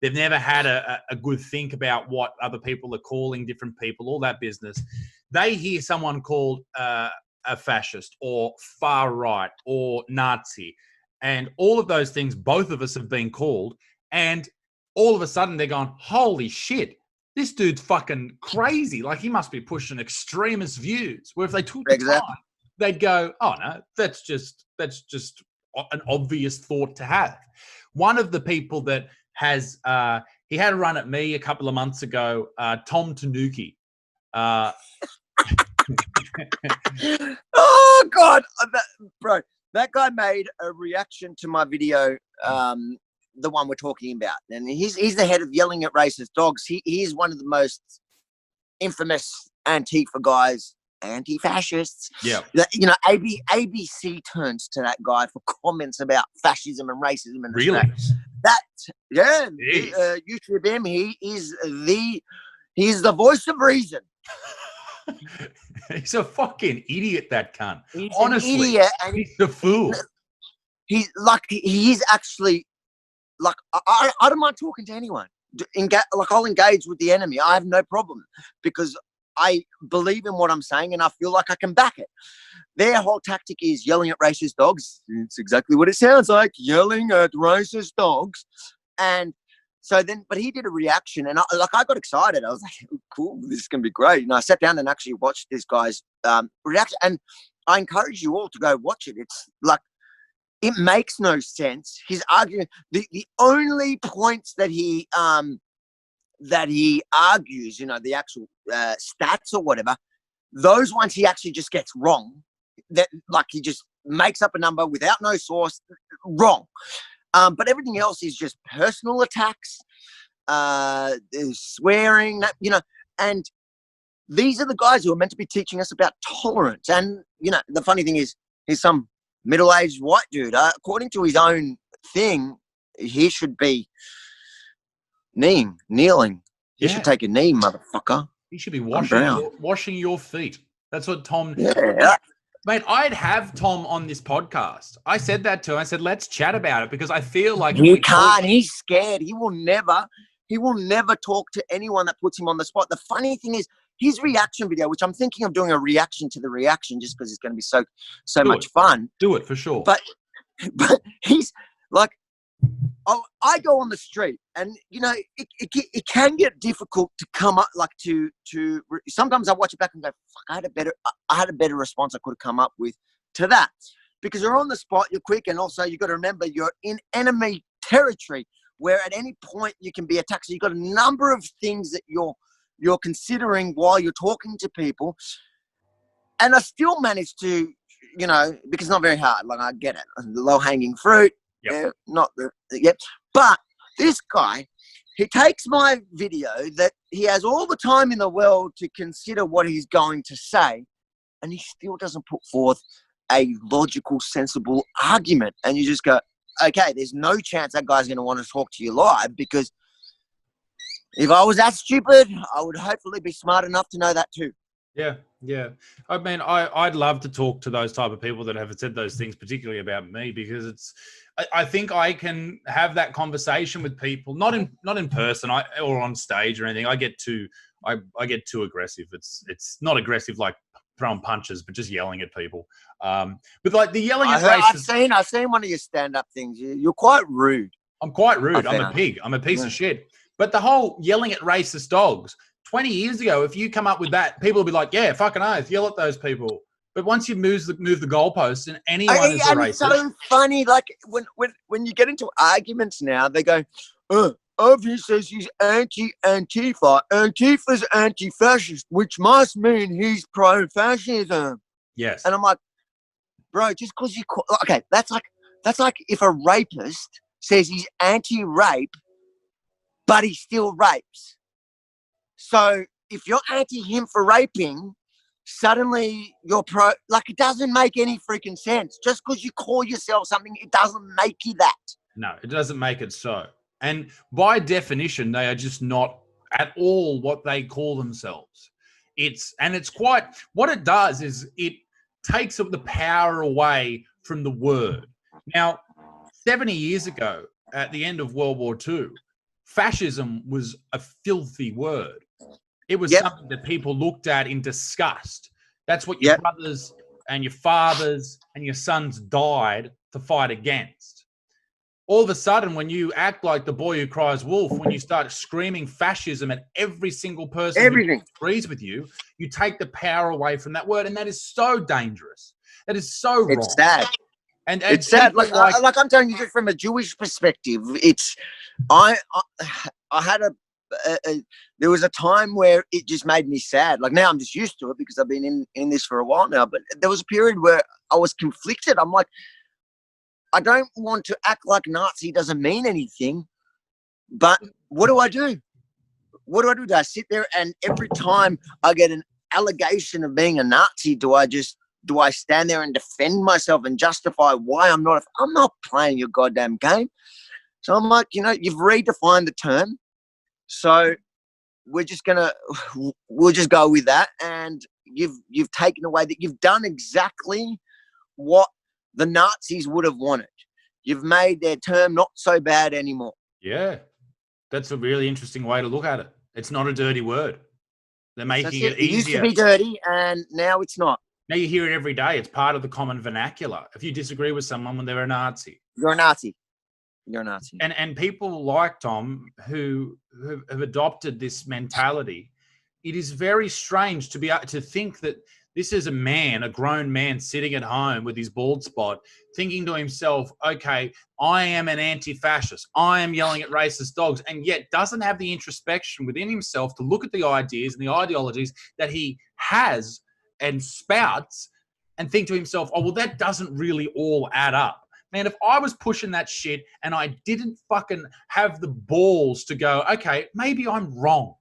they've never had a good think about what other people are calling different people, all that business. They hear someone called a fascist or far right or Nazi, And all of those things, both of us have been called. And all of a sudden they're going, holy shit, this dude's fucking crazy. Like he must be pushing extremist views. Where if they took the time, they'd go, oh no, that's just an obvious thought to have. One of the people that has, he had a run at me a couple of months ago, Tom Tanuki. Oh God, bro, that guy made a reaction to my video, the one we're talking about, and he's the head of Yelling at Racist Dogs. He's one of the most infamous Antifa guys, anti-fascists. Yeah, you know, ABC turns to that guy for comments about fascism and racism and really YouTube him. He's the voice of reason. He's a fucking idiot, that cunt. He's honestly, an idiot, and he's a fool. He's actually like, I don't mind talking to anyone. I'll engage with the enemy. I have no problem because I believe in what I'm saying and I feel like I can back it. Their whole tactic is yelling at racist dogs. It's exactly what it sounds like, yelling at racist dogs. And so then, but he did a reaction and I got excited. I was like, oh, cool, this is going to be great. And I sat down and actually watched this guy's reaction. And I encourage you all to go watch it. It's like, it makes no sense. His argument, the only points that he argues, you know, the actual stats or whatever, those ones he actually just gets wrong. That, like, he just makes up a number without no source, wrong. But everything else is just personal attacks, swearing, you know, and these are the guys who are meant to be teaching us about tolerance. And, you know, the funny thing is, he's some middle-aged white dude. According to his own thing, he should be kneeling. He should take a knee, motherfucker. He should be washing your feet. That's what Tom... Yeah. Mate, I'd have Tom on this podcast. I said that to him. I said, let's chat about it because I feel like... He can't. He's scared. He will never talk to anyone that puts him on the spot. The funny thing is, his reaction video, which I'm thinking of doing a reaction to the reaction just because it's going to be so much fun. Do it for sure. But he's like, I go on the street and, you know, it can get difficult to come up, like to sometimes I watch it back and go, fuck, I had a better response I could have come up with to that. Because you're on the spot, you're quick, and also you got to remember you're in enemy territory where at any point you can be attacked. So you've got a number of things that you're considering while you're talking to people. And I still manage to, you know, because it's not very hard. Like, I get it. Low-hanging fruit. Yep. But this guy, he takes my video that he has all the time in the world to consider what he's going to say, and he still doesn't put forth a logical, sensible argument. And you just go, okay, there's no chance that guy's going to want to talk to you live, because if I was that stupid, I would hopefully be smart enough to know that too. Yeah. I mean, I'd love to talk to those type of people that have said those things, particularly about me, because I think I can have that conversation with people, not in person or on stage or anything. I get too aggressive. It's not aggressive like throwing punches, but just yelling at people. But like the yelling at racist. I've seen one of your stand-up things. You're quite rude. I'm quite rude. I'm a pig. I'm a piece of shit. But the whole yelling at racist dogs, 20 years ago, if you come up with that, people will be like, yeah, fucking oath, yell at those people. But once you move the goalposts and anyone is a racist. It's so funny. Like when you get into arguments now, they go, Avi says he's anti-Antifa. Antifa's anti-fascist, which must mean he's pro-fascism. Yes. And I'm like, bro, just because you call... Okay, that's like if a rapist says he's anti-rape, but he still rapes. So if you're anti him for raping, suddenly you're pro. Like, it doesn't make any freaking sense. Just because you call yourself something, it doesn't make you that. No, it doesn't make it so. And by definition, they are just not at all what they call themselves. It's quite, what it does is it takes the power away from the word. Now, 70 years ago, at the end of World War II, fascism was a filthy word. It was something that people looked at in disgust. That's what your brothers and your fathers and your sons died to fight against. All of a sudden, when you act like the boy who cries wolf, when you start screaming fascism at every single person who disagrees with you, you take the power away from that word. And that is so dangerous. That is so wrong. It's sad. And it's sad. Like I'm telling you, just from a Jewish perspective, I had there was a time where it just made me sad. Like now I'm just used to it because I've been in this for a while now. But there was a period where I was conflicted. I'm like, I don't want to act like Nazi doesn't mean anything, but what do I do? What do I do? Do I sit there and every time I get an allegation of being a Nazi, do I stand there and defend myself and justify why I'm not playing your goddamn game? So I'm like, you've redefined the term. So we'll just go with that. And you've taken away that you've done exactly what the Nazis would have wanted. You've made their term not so bad anymore. Yeah. That's a really interesting way to look at it. It's not a dirty word. They're making it easier. It used to be dirty and now it's not. Now you hear it every day. It's part of the common vernacular. If you disagree with someone when they're a Nazi. You're a Nazi. You're a Nazi. And people like Tom who have adopted this mentality, it is very strange to think that this is a grown man sitting at home with his bald spot, thinking to himself, okay, I am an anti-fascist. I am yelling at racist dogs, and yet doesn't have the introspection within himself to look at the ideas and the ideologies that he has and spouts and think to himself, oh, well, that doesn't really all add up. Man, if I was pushing that shit and I didn't fucking have the balls to go, okay, maybe I'm wrong.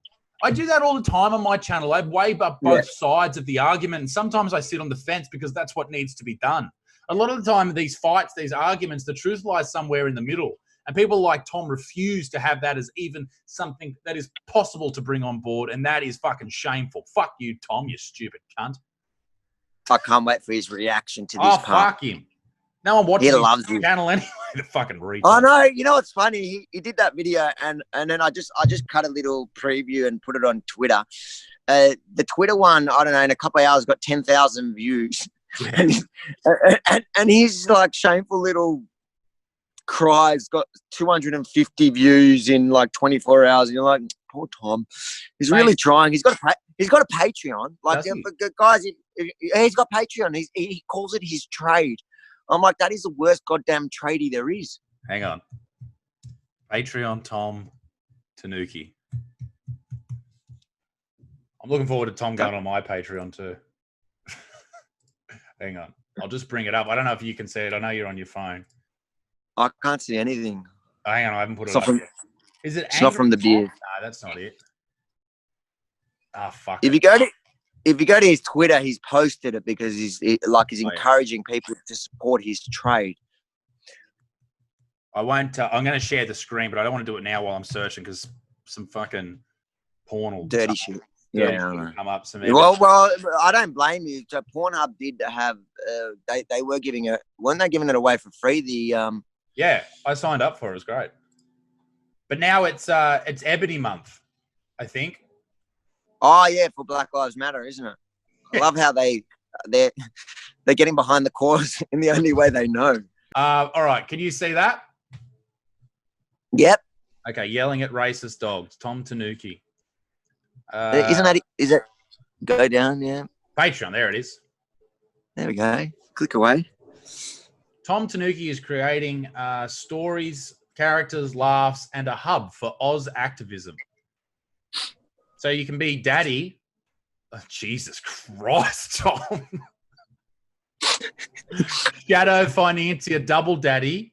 I do that all the time on my channel. I weigh up both sides of the argument, and sometimes I sit on the fence because that's what needs to be done. A lot of the time, these fights, these arguments, the truth lies somewhere in the middle. And people like Tom refuse to have that as even something that is possible to bring on board, and that is fucking shameful. Fuck you, Tom, you stupid cunt. I can't wait for his reaction to this part. Fuck him. No one watches his channel anyway. The fucking retard. I know. You know what's funny? He did that video, and then I just cut a little preview and put it on Twitter. The Twitter one, I don't know, in a couple of hours got 10,000 views, and his like shameful little cries got 250 views in like 24 hours. And you're like, poor Tom. He's really trying. He's got a Patreon. Like guys, he's got Patreon. He calls it his trade. I'm like, that is the worst goddamn tradie there is. Hang on. Patreon Tom Tanuki. I'm looking forward to Tom going on my Patreon too. Hang on. I'll just bring it up. I don't know if you can see it. I know you're on your phone. I can't see anything. Oh, hang on. I haven't put it up yet. Is it? It's not from the beard. No, that's not it. Fuck. If you go to his Twitter, he's posted it because he's encouraging people to support his trade. I won't. I'm going to share the screen, but I don't want to do it now while I'm searching because some fucking porn or dirty shit. Yeah, come up. Well, I don't blame you. So Pornhub did have. They were giving it. Weren't they giving it away for free? Yeah, I signed up for it. It was great. But now it's Ebony Month, I think. Oh yeah, for Black Lives Matter, isn't it? I love how they're getting behind the cause in the only way they know. All right, can you see that? Yep. Okay, yelling at racist dogs. Tom Tanuki. Is it? Go down, yeah. Patreon, there it is. There we go. Click away. Tom Tanuki is creating stories, characters, laughs, and a hub for Oz activism. So you can be daddy. Oh, Jesus Christ, Tom. Shadow financier double daddy.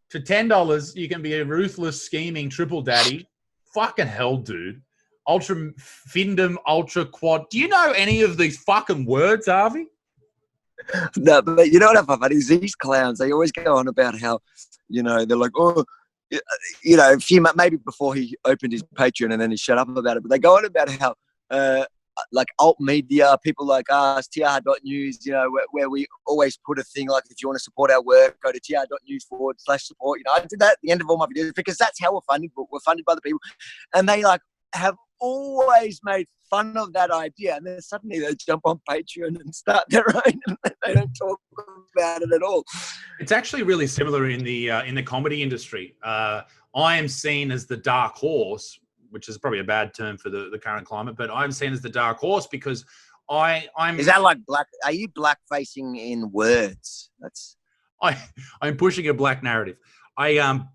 For $10, you can be a ruthless scheming triple daddy. Fucking hell, dude. Ultra Findom, Ultra Quad. Do you know any of these fucking words, Avi? No, but you know what I find funny is these clowns, they always go on about how, they're like, oh, a few maybe before he opened his Patreon and then he shut up about it, but they go on about how like alt media, people like us, tr.news, where we always put a thing like, if you want to support our work, go to tr.news/support. I did that at the end of all my videos because that's how we're funded by the people, and they like have always made fun of that idea, and then suddenly they jump on Patreon and start their own, and they don't talk about it at all. It's actually really similar in the comedy industry. I am seen as the dark horse, which is probably a bad term for the current climate, but I'm seen as the dark horse because I'm. Is that like black? Are you black facing in words? I'm pushing a black narrative. I'm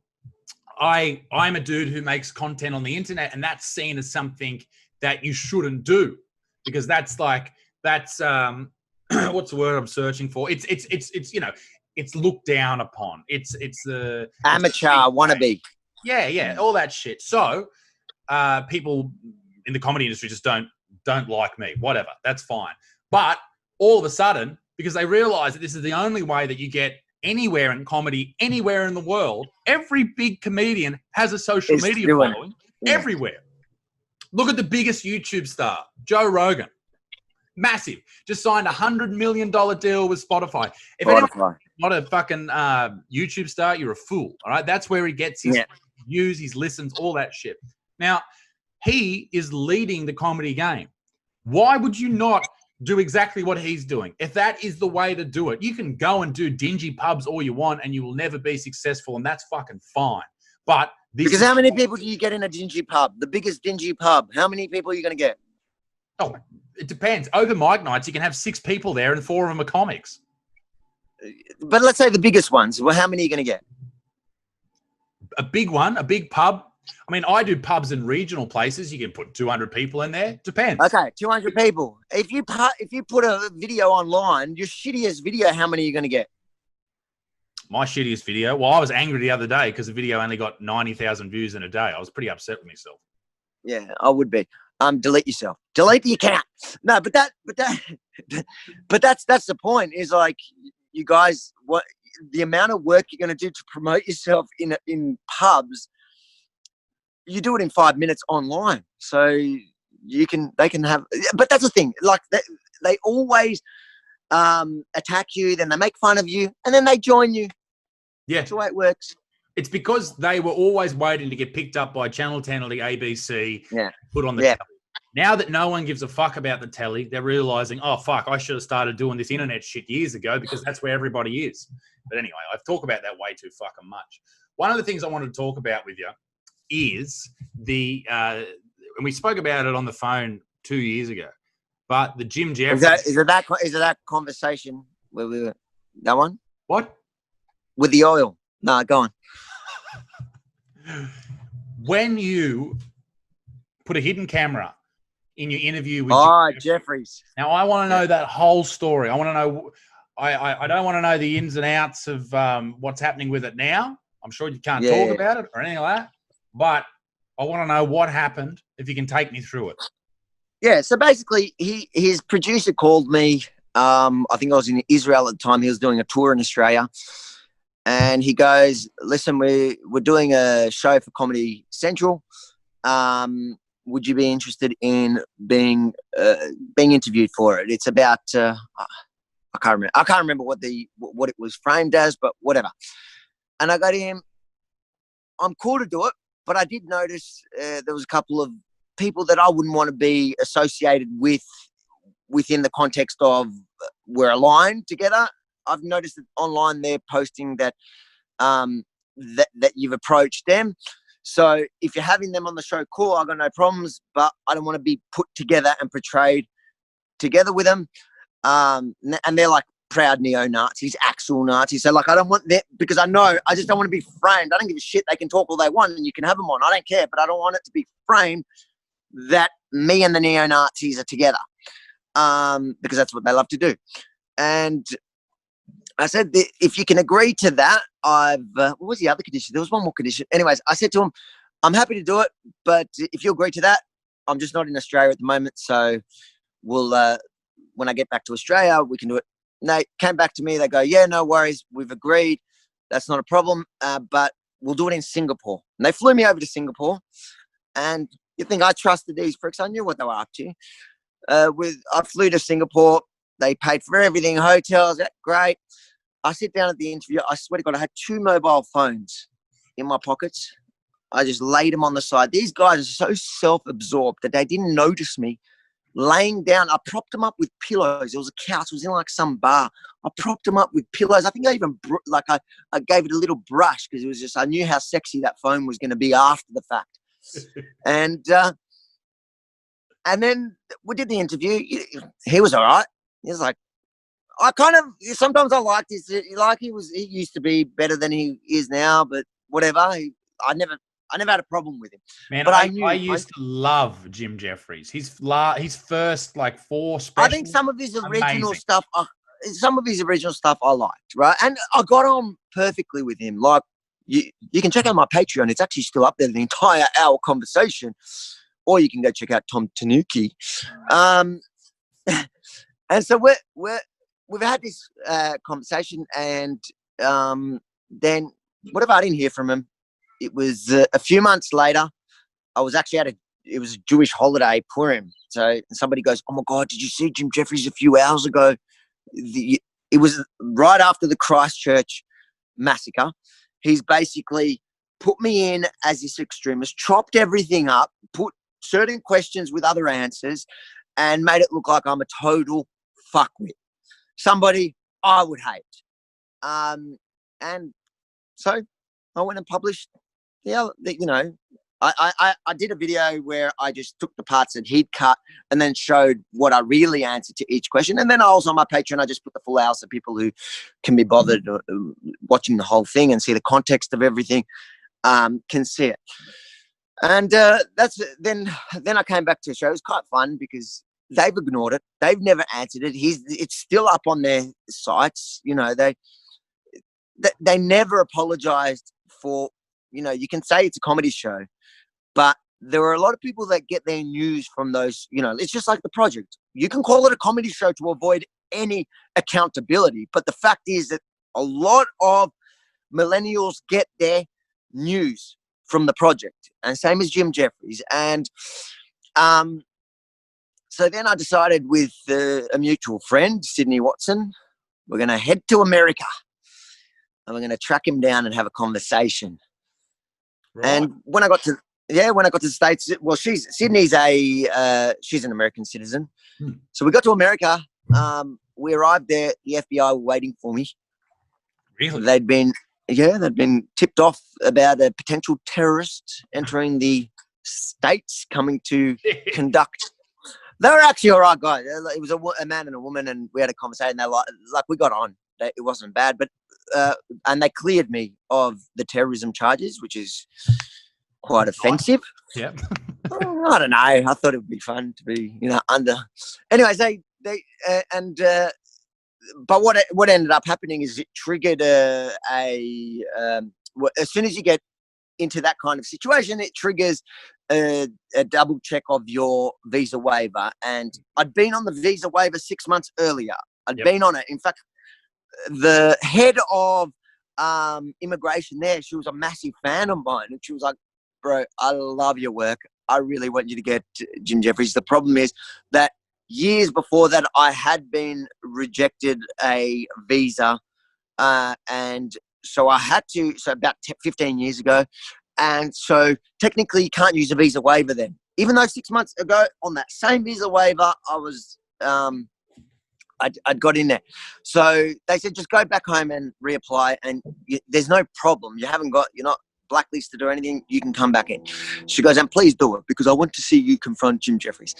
a dude who makes content on the internet, and that's seen as something that you shouldn't do because that's what's the word I'm searching for? It's looked down upon. It's the amateur wannabe. Yeah, all that shit. So people in the comedy industry just don't like me. Whatever, that's fine. But all of a sudden, because they realize that this is the only way that you get anywhere in comedy, anywhere in the world, every big comedian has a social media following everywhere. Look at the biggest YouTube star, Joe Rogan. Massive. Just signed a $100 million deal with Spotify. If anyone's not a fucking YouTube star, you're a fool. All right. That's where he gets his views, his listens, all that shit. Now, he is leading the comedy game. Why would you not do exactly what he's doing? If that is the way to do it, you can go and do dingy pubs all you want and you will never be successful, and that's fucking fine. But because how many people do you get in a dingy pub? The biggest dingy pub, how many people are you going to get? Oh, it depends. Open mic nights, you can have 6 people there and 4 of them are comics. But let's say the biggest ones. Well, how many are you going to get? A big one, a big pub. I mean, I do pubs in regional places. You can put 200 people in there. Depends. Okay, 200 people. If you put a video online, your shittiest video, how many are you going to get? My shittiest video? Well, I was angry the other day because the video only got 90,000 views in a day. I was pretty upset with myself. Yeah, I would be. Delete yourself. Delete the account. No, but that's the point. Is like, you guys, what the amount of work you're going to do to promote yourself in pubs. You do it in 5 minutes online, so they can have. But that's the thing. Like they always attack you, then they make fun of you, and then they join you. Yeah, that's the way it works. It's because they were always waiting to get picked up by Channel 10 or the ABC. Yeah, put on the telly. Now that no one gives a fuck about the telly, they're realizing, oh fuck, I should have started doing this internet shit years ago because that's where everybody is. But anyway, I've talked about that way too fucking much. One of the things I wanted to talk about with you is and we spoke about it on the phone 2 years ago, but the Jim Jefferies. Is it that conversation where we were, that one? What? With the oil. No, go on. When you put a hidden camera in your interview with Jim Jefferies. Now, I want to know that whole story. I want to know. I don't want to know the ins and outs of what's happening with it now. I'm sure you can't talk about it or anything like that. But I want to know what happened, if you can take me through it. Yeah, so basically, his producer called me. I think I was in Israel at the time. He was doing a tour in Australia. And he goes, listen, we're doing a show for Comedy Central. Would you be interested in being interviewed for it? It's about, I can't remember what it was framed as, but whatever. And I go to him, I'm cool to do it. But I did notice there was a couple of people that I wouldn't want to be associated with within the context of we're aligned together. I've noticed that online they're posting that that you've approached them. So if you're having them on the show, cool, I've got no problems, but I don't want to be put together and portrayed together with them. And they're like proud neo-Nazis, actual Nazis. So like, I don't want that because I just don't want to be framed. I don't give a shit. They can talk all they want and you can have them on. I don't care, but I don't want it to be framed that me and the neo-Nazis are together because that's what they love to do. And I said, if you can agree to that, what was the other condition? There was one more condition. Anyways, I said to him, I'm happy to do it, but if you agree to that, I'm just not in Australia at the moment. So we'll, when I get back to Australia, we can do it. And they came back to me. They go, yeah, no worries. We've agreed. That's not a problem. But we'll do it in Singapore. And they flew me over to Singapore. And you think I trusted these pricks? I knew what they were up to. I flew to Singapore. They paid for everything, hotels. Great. I sit down at the interview. I swear to God, I had 2 mobile phones in my pockets. I just laid them on the side. These guys are so self-absorbed that they didn't notice me laying down. I propped them up with pillows. There was a couch. It was in like some bar. I propped them up with pillows. I think I even I gave it a little brush because it was just, I knew how sexy that phone was going to be after the fact. And then we did the interview. He was all right. He was like, sometimes I liked this. He used to be better than he is now, but whatever. I never had a problem with him. Man, but I used to love Jim Jefferies. His first like 4 specials. I think some of his original stuff I liked, right? And I got on perfectly with him. Like, you can check out my Patreon. It's actually still up there, the entire hour conversation. Or you can go check out Tom Tanuki. And so we've had this conversation, and then whatever, I didn't hear from him. It was a few months later. I was actually it was a Jewish holiday, Purim. So somebody goes, "Oh my God, did you see Jim Jefferies a few hours ago?" It was right after the Christchurch massacre. He's basically put me in as this extremist, chopped everything up, put certain questions with other answers, and made it look like I'm a total fuckwit. Somebody I would hate. And so I went and published, I did a video where I just took the parts that he'd cut and then showed what I really answered to each question. And then also on my Patreon, I just put the full hour so people who can be bothered watching the whole thing and see the context of everything can see it. And then I came back to the show. It was quite fun because they've ignored it. They've never answered it. It's still up on their sites. They never apologized for, you can say it's a comedy show, but there are a lot of people that get their news from those, it's just like The Project. You can call it a comedy show to avoid any accountability. But the fact is that a lot of millennials get their news from The Project, and same as Jim Jefferies. And so then I decided with a mutual friend, Sydney Watson, we're going to head to America and we're going to track him down and have a conversation. Right. And when I got to the States, well, Sydney's she's an American citizen. So we got to America. We arrived there. The FBI were waiting for me. Really? They'd been tipped off about a potential terrorist entering the States, coming to conduct. They were actually all right guys. It was a man and a woman, and we had a conversation. They like we got on. It wasn't bad, but and they cleared me of the terrorism charges, which is quite offensive. Yeah. I don't know. I thought it would be fun to be, under. Anyways, but what ended up happening is it triggered as soon as you get into that kind of situation, it triggers a double check of your visa waiver. And I'd been on the visa waiver 6 months earlier. I'd been on it. In fact, the head of immigration there, she was a massive fan of mine, and she was like, "Bro, I love your work. I really want you to get Jim Jefferies." The problem is that years before that, I had been rejected a visa, and so I had to. So about 15 years ago, and so technically you can't use a visa waiver then. Even though 6 months ago on that same visa waiver, I was. I'd got in there. So they said, just go back home and reapply, and there's no problem. You're not blacklisted or anything. You can come back in. She goes, and please do it because I want to see you confront Jim Jefferies.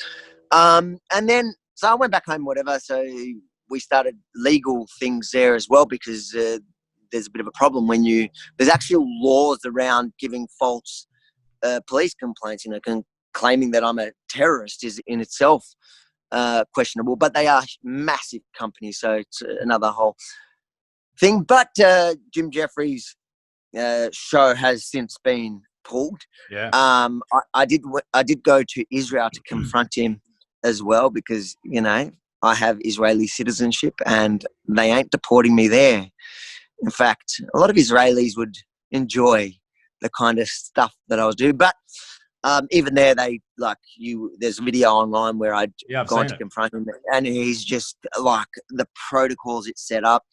And then, so I went back home, whatever. So we started legal things there as well because there's a bit of a problem when there's actual laws around giving false police complaints, claiming that I'm a terrorist is in itself questionable, but they are massive companies, so it's another whole thing. But Jim Jefferies' show has since been pulled. Yeah. I did go to Israel to confront him as well because I have Israeli citizenship and they ain't deporting me there. In fact, a lot of Israelis would enjoy the kind of stuff that I was doing, but even there, there's a video online where I'd gone to confront him, and he's just like the protocols it's set up.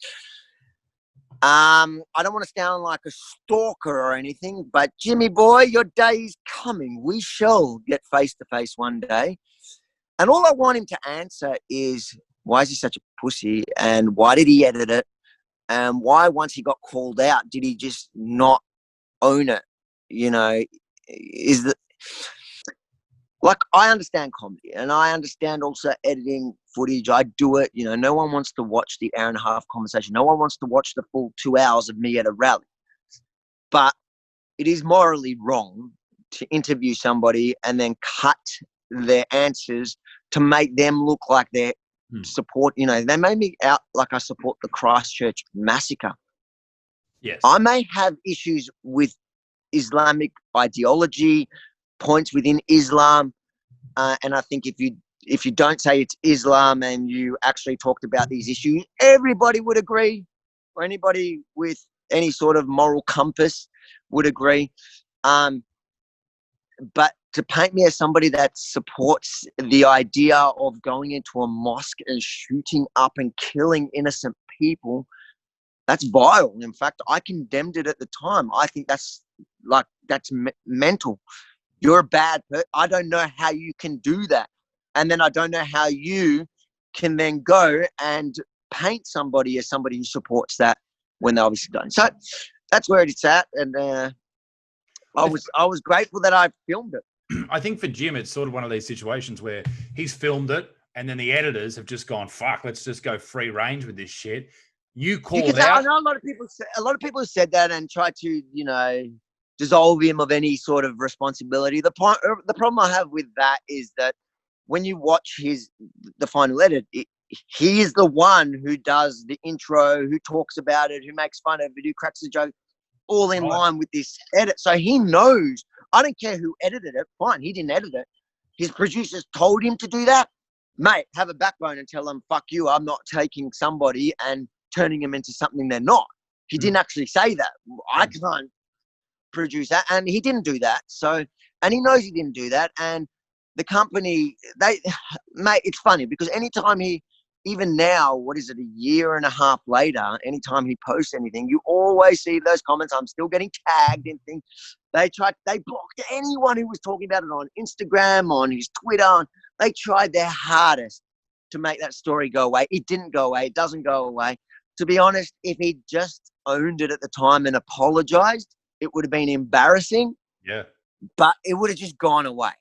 I don't want to sound like a stalker or anything, but Jimmy boy, your day is coming. We shall get face to face one day. And all I want him to answer is, why is he such a pussy? And why did he edit it? And why, once he got called out, did he just not own it? You know, is that like, I understand comedy and I understand also editing footage. I do it. You know, no one wants to watch the hour and a half conversation. No one wants to watch the full 2 hours of me at a rally. But it is morally wrong to interview somebody and then cut their answers to make them look like they're support. You know, they made me out like I support the Christchurch massacre. Yes. I may have issues with Islamic ideology, points within Islam, and I think if you don't say it's Islam and you actually talked about these issues, everybody would agree, or anybody with any sort of moral compass would agree. But to paint me as somebody that supports the idea of going into a mosque and shooting up and killing innocent people, that's vile. In fact, I condemned it at the time. I think that's mental. You're a bad person. I don't know how you can do that. And then I don't know how you can then go and paint somebody as somebody who supports that when they obviously don't. So that's where it's at. And I was grateful that I filmed it. I think for Jim, it's sort of one of these situations where he's filmed it and then the editors have just gone, fuck, let's just go free range with this shit. You called out. I know a lot of people have said that and tried to, you know, dissolve him of any sort of responsibility. The problem I have with that is that when you watch the final edit, he is the one who does the intro, who talks about it, who makes fun of it, who cracks the joke, all in line with this edit. So he knows. I don't care who edited it. Fine, he didn't edit it. His producers told him to do that. Mate, have a backbone and tell them, fuck you, I'm not taking somebody and turning them into something they're not. He didn't actually say that. I can't produce that. And he didn't do that. So, and he knows he didn't do that. And the company, mate, it's funny because anytime even now, what is it, a year and a half later, anytime he posts anything, you always see those comments. I'm still getting tagged and things. They blocked anyone who was talking about it on Instagram, on his Twitter. They tried their hardest to make that story go away. It didn't go away. It doesn't go away. To be honest, if he just owned it at the time and apologized, it would have been embarrassing. Yeah. But it would have just gone away.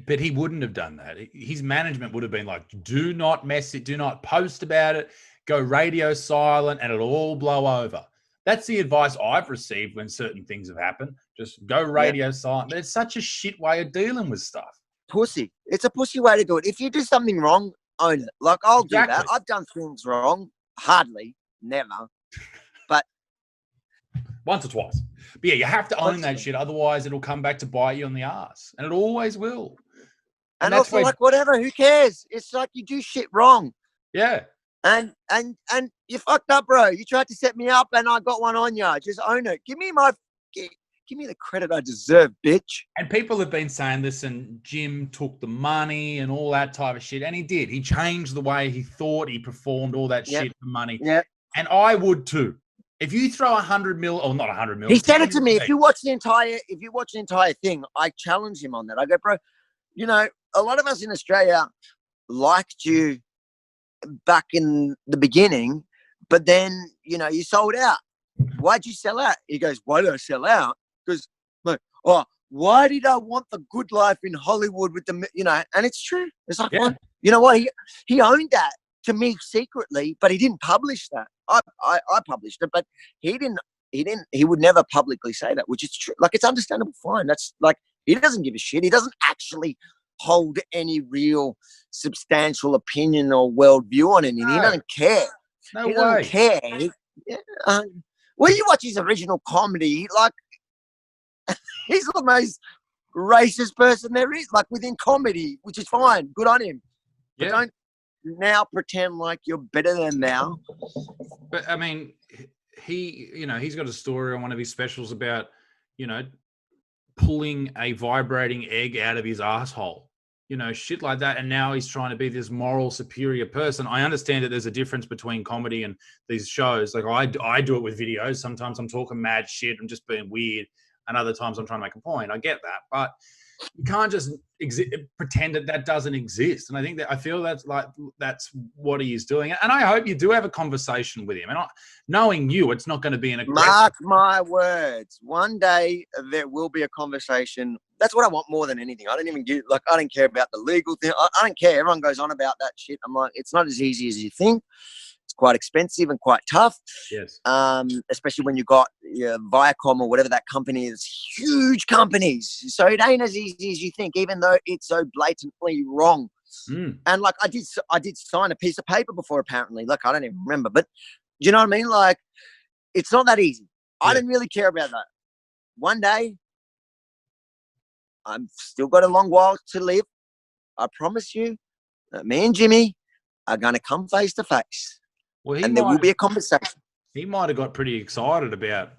But he wouldn't have done that. His management would have been like, do not mess it, do not post about it, go radio silent, and it'll all blow over. That's the advice I've received when certain things have happened. Just go radio silent. But it's such a shit way of dealing with stuff. Pussy. It's a pussy way to do it. If you do something wrong, own it. Like, I'll do that. I've done things wrong. Hardly. Never. But once or twice. But yeah, you have to own that shit. Otherwise, it'll come back to bite you on the ass. And it always will. And also, like, whatever, who cares? It's like you do shit wrong. Yeah. And you fucked up, bro. You tried to set me up and I got one on you. Just own it. Give me the credit I deserve, bitch. And people have been saying, listen, Jim took the money and all that type of shit. And he did. He changed the way he thought, he performed, all that shit for money. Yeah. And I would too. If you throw 100 mil, or not 100 mil. He said it to me. If you watch the entire thing, I challenge him on that. I go, bro, you know, a lot of us in Australia liked you back in the beginning, but then, you know, you sold out. Why'd you sell out? He goes, why did I sell out? Because, why did I want the good life in Hollywood with the, you know, and it's true. It's like, well, you know what? He owned that to me secretly, but he didn't publish that. I published it, but he would never publicly say that, which is true. Like, it's understandable. Fine. That's like, he doesn't give a shit. He doesn't actually hold any real substantial opinion or worldview on anything. No. He doesn't care. No he way. Doesn't care. When you watch his original comedy, like, he's the most racist person there is, like, within comedy, which is fine. Good on him. But don't now pretend like you're better than now. But I mean, he's got a story on one of his specials about, you know, pulling a vibrating egg out of his asshole. shit like that. And now he's trying to be this moral superior person. I understand that there's a difference between comedy and these shows. Like I do it with videos. Sometimes I'm talking mad shit. I'm just being weird. And other times I'm trying to make a point. I get that. But you can't just pretend that doesn't exist. And I feel that's what he is doing. And I hope you do have a conversation with him. And knowing you, it's not going to be an aggressive. Mark my words. One day there will be a conversation. That's what I want more than anything. I don't care about the legal thing. I don't care. Everyone goes on about that shit. I'm like, it's not as easy as you think. It's quite expensive and quite tough. Yes. Especially when you got Viacom or whatever that company is, huge companies. So it ain't as easy as you think, even though it's so blatantly wrong. And like I did sign a piece of paper before, apparently. Like I don't even remember, but do you know what I mean? Like it's not that easy. I didn't really care about that. One day, I've still got a long while to live. I promise you that me and Jimmy are going to come face to face. Well, and there will be a conversation. He might have got pretty excited about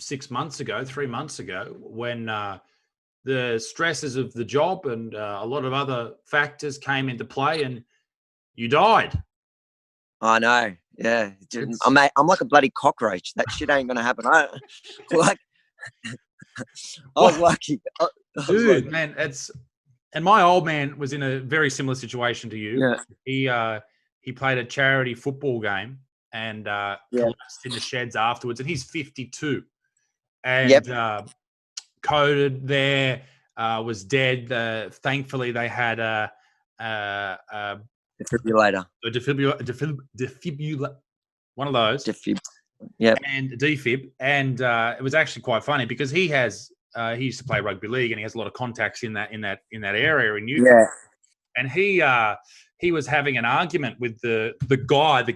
3 months ago, when the stresses of the job and a lot of other factors came into play, and you died. I know. Yeah, I'm like a bloody cockroach. That shit ain't gonna happen. I was lucky. Dude, man, and my old man was in a very similar situation to you. Yeah. He played a charity football game and collapsed in the sheds afterwards, and he's 52. And coded there, was dead. Thankfully, they had a defibrillator. A defibrillator, one of those. And defib. And it was actually quite funny because he used to play rugby league and he has a lot of contacts in that area in Newcastle. Yeah. And he was having an argument with the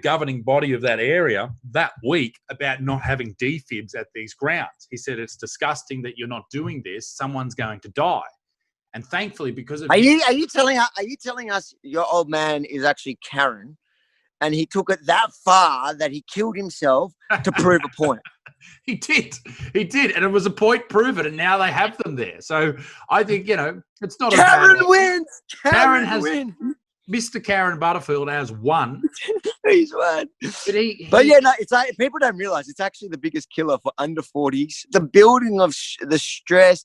governing body of that area that week about not having defibs at these grounds. He said, it's disgusting that you're not doing this. Someone's going to die. And thankfully, because of... Are you telling us your old man is actually Karen and he took it that far that he killed himself to prove a point? He did. And it was a point proven, and now they have them there. So I think, it's not Karen wins. Karen has win. Mr. Karen Butterfield has won. He's won. But yeah, no, it's like people don't realize it's actually the biggest killer for under 40s. The building of the stress.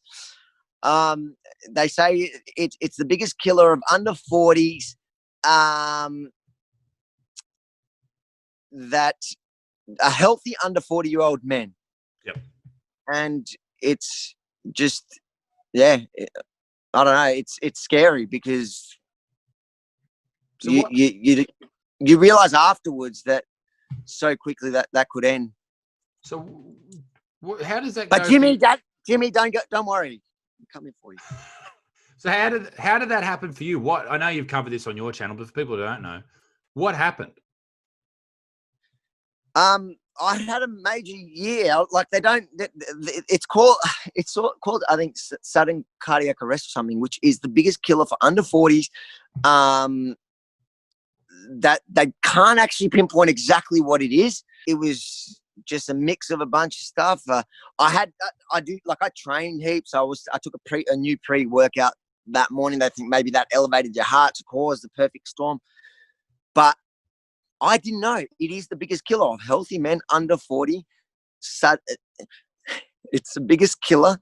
They say it's the biggest killer of under 40s. That a healthy under 40-year-old men. Yep. And it's just, I don't know. It's scary because you realize afterwards that so quickly that could end. So how does that go? But Jimmy, don't worry. I'm coming for you. So how did that happen for you? I know you've covered this on your channel, but for people who don't know, what happened? I had a major year. Like it's called, I think, sudden cardiac arrest or something, which is the biggest killer for under 40s. That they can't actually pinpoint exactly what it is. It was just a mix of a bunch of stuff. I trained heaps. I took a new pre-workout that morning. They think maybe that elevated your heart to cause the perfect storm. But I didn't know it is the biggest killer of healthy men under 40. It's the biggest killer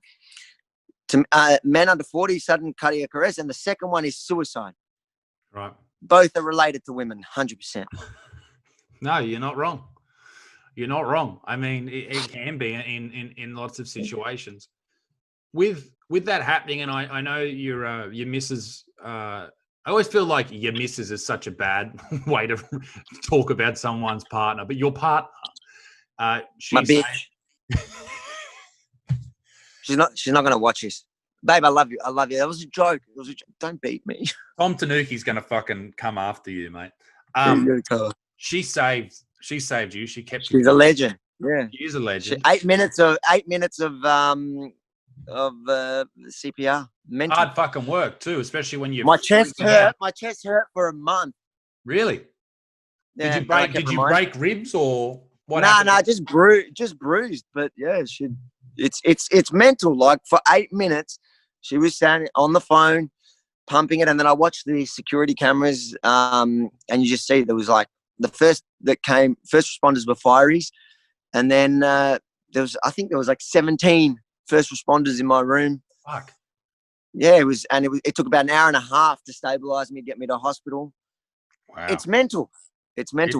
to men under 40, sudden cardiac arrest. And the second one is suicide. Right. Both are related to women, 100%. No, you're not wrong. You're not wrong. I mean, it can be in lots of situations. With that happening, and I know your missus. I always feel like your missus is such a bad way to talk about someone's partner, but your partner, she's my bitch. She's not going to watch this. Babe, I love you. That was a joke. Don't beat me. Tom Tanuki's going to fucking come after you, mate. She saved you. She kept you. She's a legend. Yeah. She is a legend. 8 minutes of CPR. Mental. Hard fucking work too, especially when you. My chest hurt for a month. Really? Yeah, did you break ribs or what? No, just bruised. But yeah, it's mental. Like for 8 minutes, she was standing on the phone, pumping it. And then I watched the security cameras, and you just see there was like first responders were fireys. And then I think there was like 17 first responders in my room. Fuck. Yeah, it took about an hour and a half to stabilize me, get me to hospital. Wow. It's mental.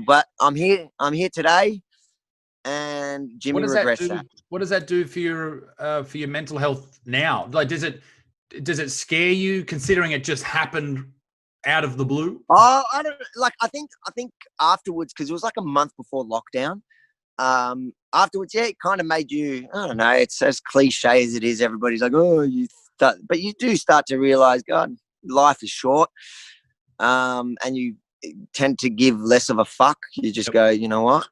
But I'm here today, and Jimmy regrets that. What does that do for your mental health now? Like, does it scare you considering it just happened out of the blue? Oh, I don't like. I think afterwards, because it was like a month before lockdown. Afterwards, yeah, it kind of made you. I don't know. It's as cliche as it is. Everybody's like, oh, but you do start to realize, God, life is short, and you tend to give less of a fuck. You just go, you know what,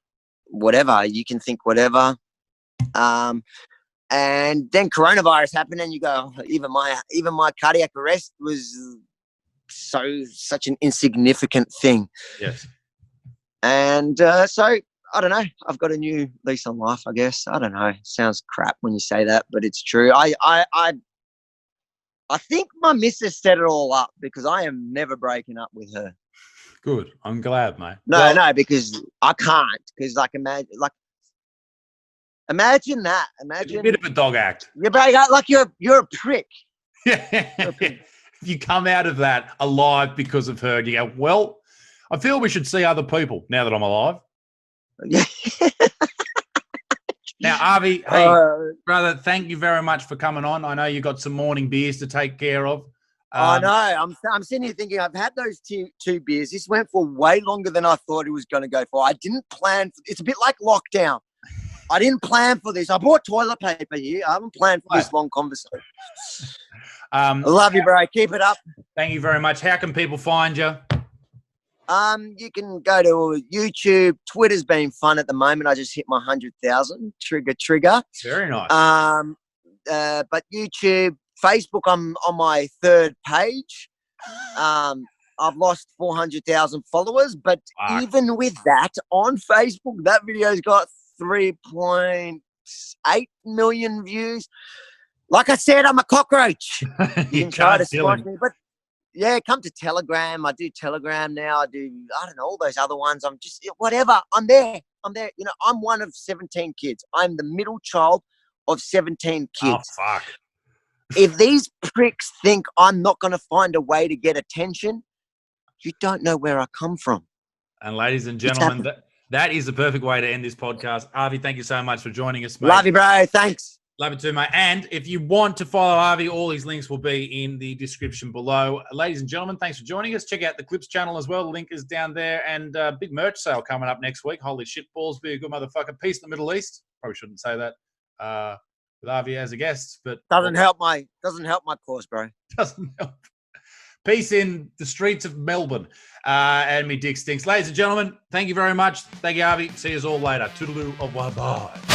whatever. You can think whatever. And then coronavirus happened, and you go, even my cardiac arrest was such an insignificant thing. Yes. And so I don't know. I've got a new lease on life, I guess. I don't know. Sounds crap when you say that, but it's true. I think my missus set it all up, because I am never breaking up with her. Good. I'm glad, mate. No, because I can't. Because imagine that. Imagine a bit of a dog act. You break up like you're a prick. Yeah. You come out of that alive because of her, and you go, well, I feel we should see other people now that I'm alive. Yeah. Now, Avi, hey, brother, thank you very much for coming on. I know you got some morning beers to take care of. I know. I'm sitting here thinking I've had those two beers. This went for way longer than I thought it was going to go for. I didn't plan. It's a bit like lockdown. I didn't plan for this. I bought toilet paper here. I haven't planned for this long conversation. I love you, bro. Keep it up. Thank you very much. How can people find you? You can go to YouTube. Twitter's been fun at the moment. I just hit my 100,000 trigger. Very nice. But YouTube, Facebook, I'm on my third page. I've lost 400,000 followers, but even with that on Facebook, that video's got 3.8 million views. Like I said, I'm a cockroach. You can try to squash me, but yeah, come to Telegram. I do Telegram now. I don't know, all those other ones. I'm just, whatever. I'm there. You know, I'm one of 17 kids. I'm the middle child of 17 kids. Oh, fuck. If these pricks think I'm not going to find a way to get attention, you don't know where I come from. And ladies and gentlemen, that is the perfect way to end this podcast. Avi, thank you so much for joining us, mate. Love you, bro. Thanks. Love it too, mate. And if you want to follow Avi, all his links will be in the description below. Ladies and gentlemen, thanks for joining us. Check out the Clips channel as well. The link is down there. And big merch sale coming up next week. Holy shit balls, be a good motherfucker. Peace in the Middle East. Probably shouldn't say that with Avi as a guest, but doesn't help my cause, bro. Doesn't help. Peace in the streets of Melbourne. And me dick stinks. Ladies and gentlemen, thank you very much. Thank you, Avi. See you all later. Toodaloo. Au revoir. Bye.